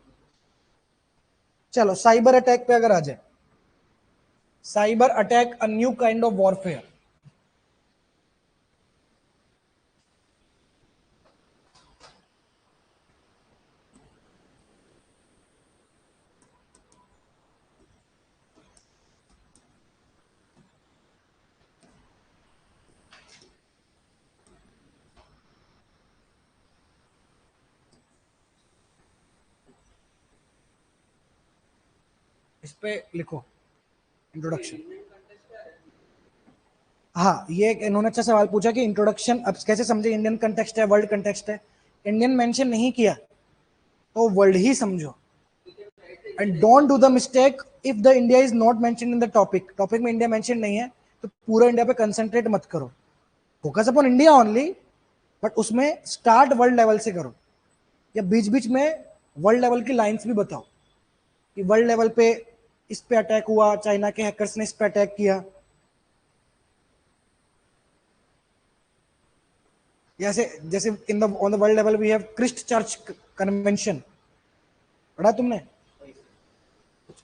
चलो साइबर अटैक पे अगर आ जाए, cyber attack a new kind of warfare. इस पे लिखो इंट्रोडक्शन. हाँ, ये इन्होंने अच्छा सवाल पूछा कि इंट्रोडक्शन अब कैसे समझे, इंडियन कंटेक्स्ट है, वर्ल्ड कंटेक्स्ट है. इंडियन मेंशन नहीं किया तो वर्ल्ड ही समझो. And don't do the mistake if the India is not mention in the topic में इंडिया मेंशन नहीं है तो पूरा इंडिया पे कंसंट्रेट मत करो, focus upon India only, but उसमें स्टार्ट वर्ल्ड लेवल से करो, या बीच बीच में वर्ल्ड लेवल की लाइंस भी बताओ कि वर्ल्ड लेवल पे इस पे अटैक हुआ, चाइना के हैकर्स ने इस पे अटैक किया, जैसे जैसे in the on the world level we have Christchurch convention, पढ़ा तुमने?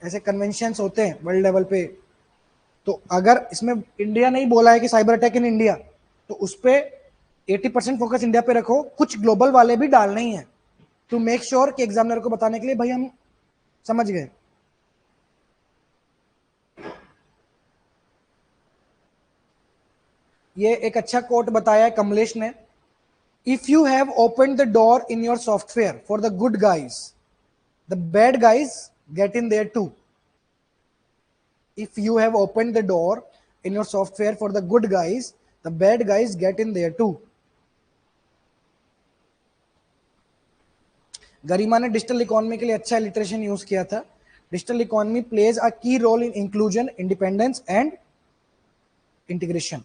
ऐसे कन्वेंशंस होते हैं वर्ल्ड लेवल पे, तो अगर इसमें इंडिया नहीं बोला है कि साइबर अटैक इन इंडिया, तो उस पे 80% फोकस इंडिया पे रखो, कुछ ग्लोबल वाले भी डालने ही है टू मेक श्योर कि एग्जामिनर को बताने के लिए भाई हम समझ गए। ये एक अच्छा कोट बताया है कमलेश ने, if you have open the door in your software for the good guys, the bad guys get in there too. If you have opened the door in your software for the good guys, the bad guys get in there too. गरिमा ने डिजिटल इकोनॉमी के लिए अच्छा लिटरेशन यूज किया था। Digital economy plays a key role in inclusion, independence and integration.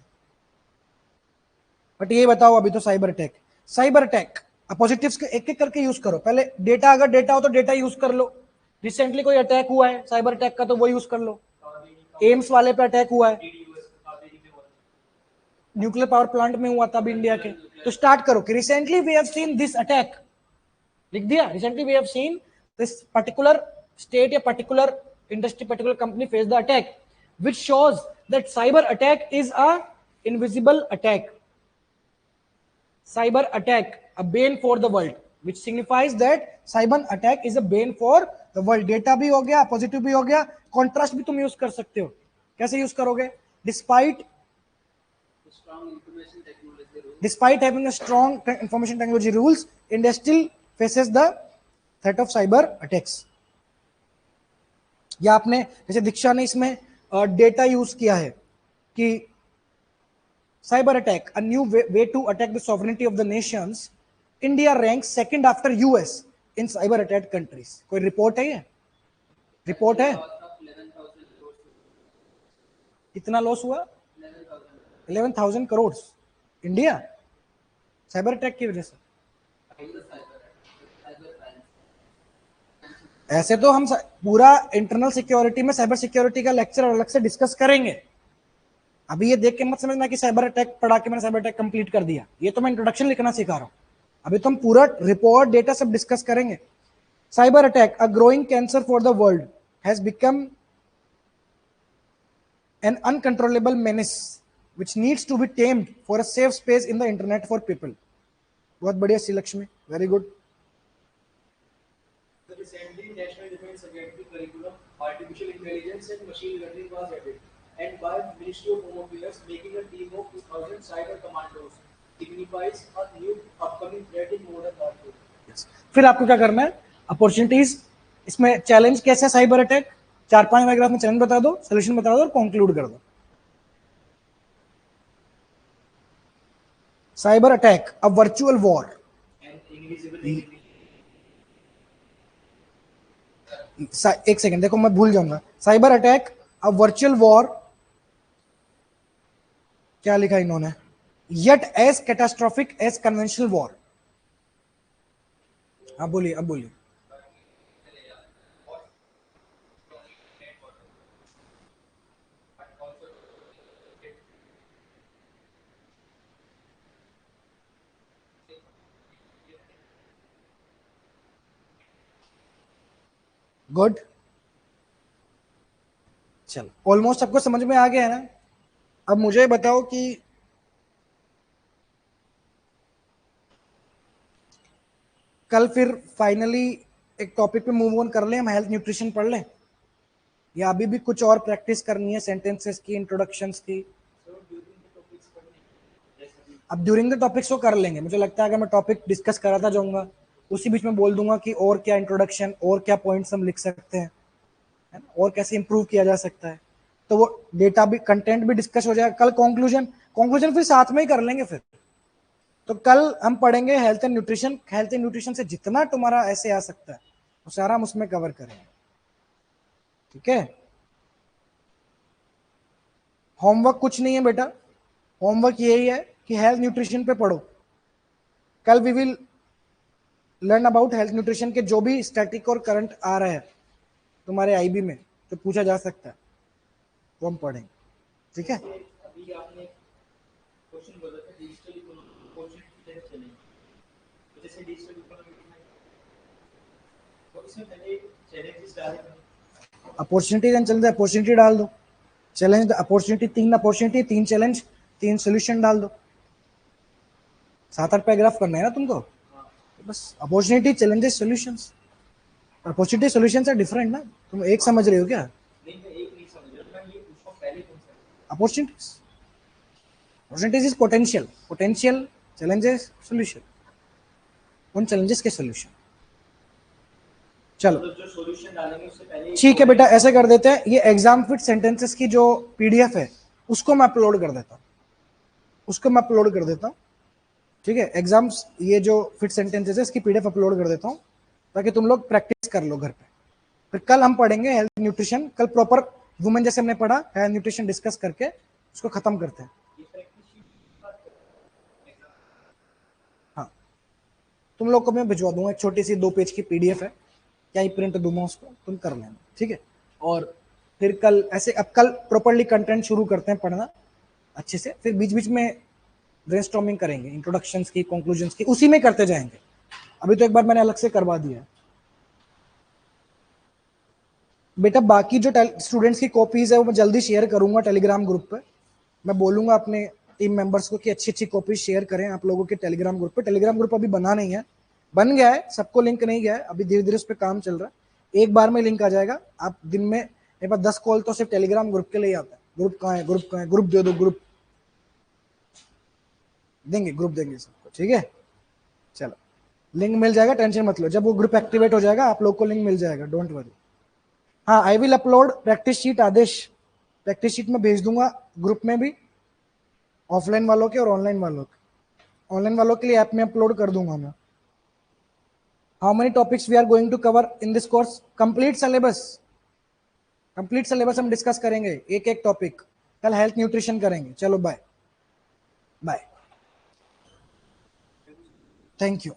But ये बताओ अभी तो साइबर अटैक पॉजिटिव्स के एक एक करके यूज करो। पहले डेटा, अगर डेटा हो तो डेटा यूज कर लो। रिसेंटली कोई अटैक हुआ है साइबर अटैक का तो वो यूज कर लो। एम्स वाले पे अटैक हुआ है, न्यूक्लियर पावर प्लांट में हुआ था अभी इंडिया के, तो स्टार्ट करो कि recently we have seen this attack, लिख दिया recently we have seen this particular state या particular industry, particular company face the attack, which shows that cyber attack is a invisible attack. Cyber attack, a bane for the world, which signifies that cyber attack is a bane for the world. Data भी हो गया, पॉजिटिव भी हो गया, कॉन्ट्रास्ट भी तुम यूज कर सकते हो। कैसे यूज करोगे? Despite having a strong information technology rules, India still faces the threat of cyber attacks. या आपने जैसे दीक्षा ने इसमें डेटा यूज किया है कि cyber attack, a new way to attack the sovereignty of the nations, India rank second after US in cyber attack countries. कोई रिपोर्ट है? ये रिपोर्ट है? कितना लॉस हुआ? 11,000 करोड़ इंडिया साइबर अटैक की वजह से। ऐसे तो हम पूरा इंटरनल सिक्योरिटी में साइबर सिक्योरिटी का लेक्चर अलग से डिस्कस करेंगे। अभी ये देख के मत समझना कि साइबर अटैक पढ़ा के मैंने साइबर अटैक कंप्लीट कर दिया, ये तो मैं इंट्रोडक्शन लिखना सिखा रहा हूं। अभी तो हम पूरा रिपोर्ट, डेटा सब डिस्कस करेंगे। Cyber attack, a growing cancer for the world, has become an uncontrollable menace which needs to be tamed for a safe space in the internet for people. बहुत बढ़िया C Lakshmi, very good. Recently, National Defense Academy curriculum, artificial intelligence and machine learning was added, and by Ministry of Home Affairs, making a team of 2,000 cyber commandos signifies a new upcoming threat in modern warfare. Yes. फिर आपको क्या करना है? अपॉर्चुनिटीज, इसमें चैलेंज कैसे है साइबर अटैक, 4-5 पैराग्राफ में चैलेंज बता दो, सोल्यूशन बता दो और कंक्लूड कर दो। Cyber attack, a virtual war, एक सेकंड देखो मैं भूल जाऊंगा। Cyber attack, a virtual war, क्या लिखा इन्होंने, yet as catastrophic as conventional war. अब बोलिए, अब बोलिए। गुड, चलो ऑलमोस्ट सबको समझ में आ गया है ना? अब मुझे बताओ कि कल फिर फाइनली एक टॉपिक पे मूव ऑन कर लें, हम हेल्थ न्यूट्रिशन पढ़ लें, या अभी भी कुछ और प्रैक्टिस करनी है, सेंटेंसेस की, इंट्रोडक्शंस की? अब ड्यूरिंग द टॉपिक्स तो कर लेंगे। मुझे लगता है अगर मैं टॉपिक डिस्कस कराता जाऊंगा उसी बीच में बोल दूंगा कि और क्या इंट्रोडक्शन, और क्या पॉइंट्स हम लिख सकते हैं, है ना, और कैसे इंप्रूव किया जा सकता है, तो वो डेटा भी, कंटेंट भी डिस्कस हो जाएगा। कल कंक्लूजन फिर साथ में ही कर लेंगे फिर। तो कल हम पढ़ेंगे health and nutrition. Health and nutrition से जितना तुम्हारा ऐसे आ सकता है वो सारा हम उसमें कवर करेंगे। ठीक है। होमवर्क कुछ नहीं है बेटा, होमवर्क यही है कि हेल्थ न्यूट्रिशन पे पढ़ो। कल we will learn about health nutrition के जो भी स्टैटिक और करंट आ रहा है तुम्हारे आईबी में जो पूछा जा सकता है वो हम पढ़ेंगे, ठीक है। अभी आपने क्वेश्चन बोला था डिजिटल इकोनॉमी अपॉर्चुनिटी कैसे चलेंगे, तो जैसे डिजिटल इकोनॉमी में तो इसमें पहले चैलेंजेस डाले थे। अपॉर्चुनिटी चल जाए, अपॉर्चुनिटी डाल दो, challenge opportunity, 3 opportunity 3 challenge 3 solution डाल दो। 7-8 पैराग्राफ करना है ना तुमको, तो बस opportunity challenges solutions. Opportunity solutions are different ना, तुम एक समझ रहे हो क्या? नहीं मैं एक नहीं समझ रहा, मैं ये पूछूं पहले कौन सा opportunities, opportunities is potential, potential challenges solution, उन चैलेंजेस के सॉल्यूशन। चलो मतलब जो सॉल्यूशन डालेंगे उससे पहले ठीक है बेटा, ऐसे कर देते हैं, ये एग्जाम फिट सेंटेंसेस की जो पीडीएफ है उसको मैं अपलोड कर देता हूँ, उसको मैं अपलोड कर देता हूँ, ठीक है। एग्जाम्स ये जो फिट सेंटेंसेस है इसकी पीडीएफ अपलोड कर देता हूँ ताकि तुम लोग प्रैक्टिस कर लो घर पे। फिर कल हम पढ़ेंगे हेल्थ न्यूट्रिशन, कल प्रॉपर वुमेन जैसे हमने पढ़ा हेल्थ न्यूट्रिशन डिस्कस करके उसको खत्म करते हैं। हाँ, तुम लोग को मैं भिजवा दूंगा, एक छोटी सी 2 पेज की पीडीएफ है, क्या ही प्रिंट दूंगा उसको, तुम कर लेना, ठीक है। और फिर कल ऐसे, अब कल प्रॉपरली कंटेंट शुरू करते हैं पढ़ना अच्छे से, फिर बीच बीच में ब्रेनस्टॉर्मिंग करेंगे, इंट्रोडक्शंस की, कंक्लूजन्स की, उसी में करते जाएंगे। अभी तो एक बार मैंने अलग से करवा दिया है बेटा। बाकी जो स्टूडेंट्स की कॉपीज है वो मैं जल्दी शेयर करूंगा टेलीग्राम ग्रुप पे। मैं बोलूंगा अपने टीम मेंबर्स को कि अच्छी अच्छी कॉपीज शेयर करें आप लोगों के टेलीग्राम ग्रुप पे। टेलीग्राम ग्रुप अभी बना नहीं है, बन गया है, सबको लिंक नहीं गया है, अभी धीरे धीरे उस पर काम चल रहा है। एक बार में लिंक आ जाएगा। आप दिन में, मेरे पास 10 कॉल तो सिर्फ टेलीग्राम ग्रुप के लिए आता है। ग्रुप कहाँ है, ग्रुप कहाँ है, ग्रुप दे दो, ग्रुप देंगे, ग्रुप देंगे सबको, ठीक है। चलो लिंक मिल जाएगा, टेंशन मत लो, जब वो ग्रुप एक्टिवेट हो जाएगा आप लोग को लिंक मिल जाएगा, डोंट वरी। हाँ, I will upload practice sheet, Adesh practice sheet में भेज दूंगा ग्रुप में भी, ऑफलाइन वालों के और ऑनलाइन वालों के। ऑनलाइन वालों के लिए ऐप में अपलोड कर दूंगा मैं। How many topics we are going to cover in this course? Complete syllabus, complete syllabus हम डिस्कस करेंगे, एक एक टॉपिक। कल हेल्थ न्यूट्रिशन करेंगे। चलो बाय बाय, थैंक यू।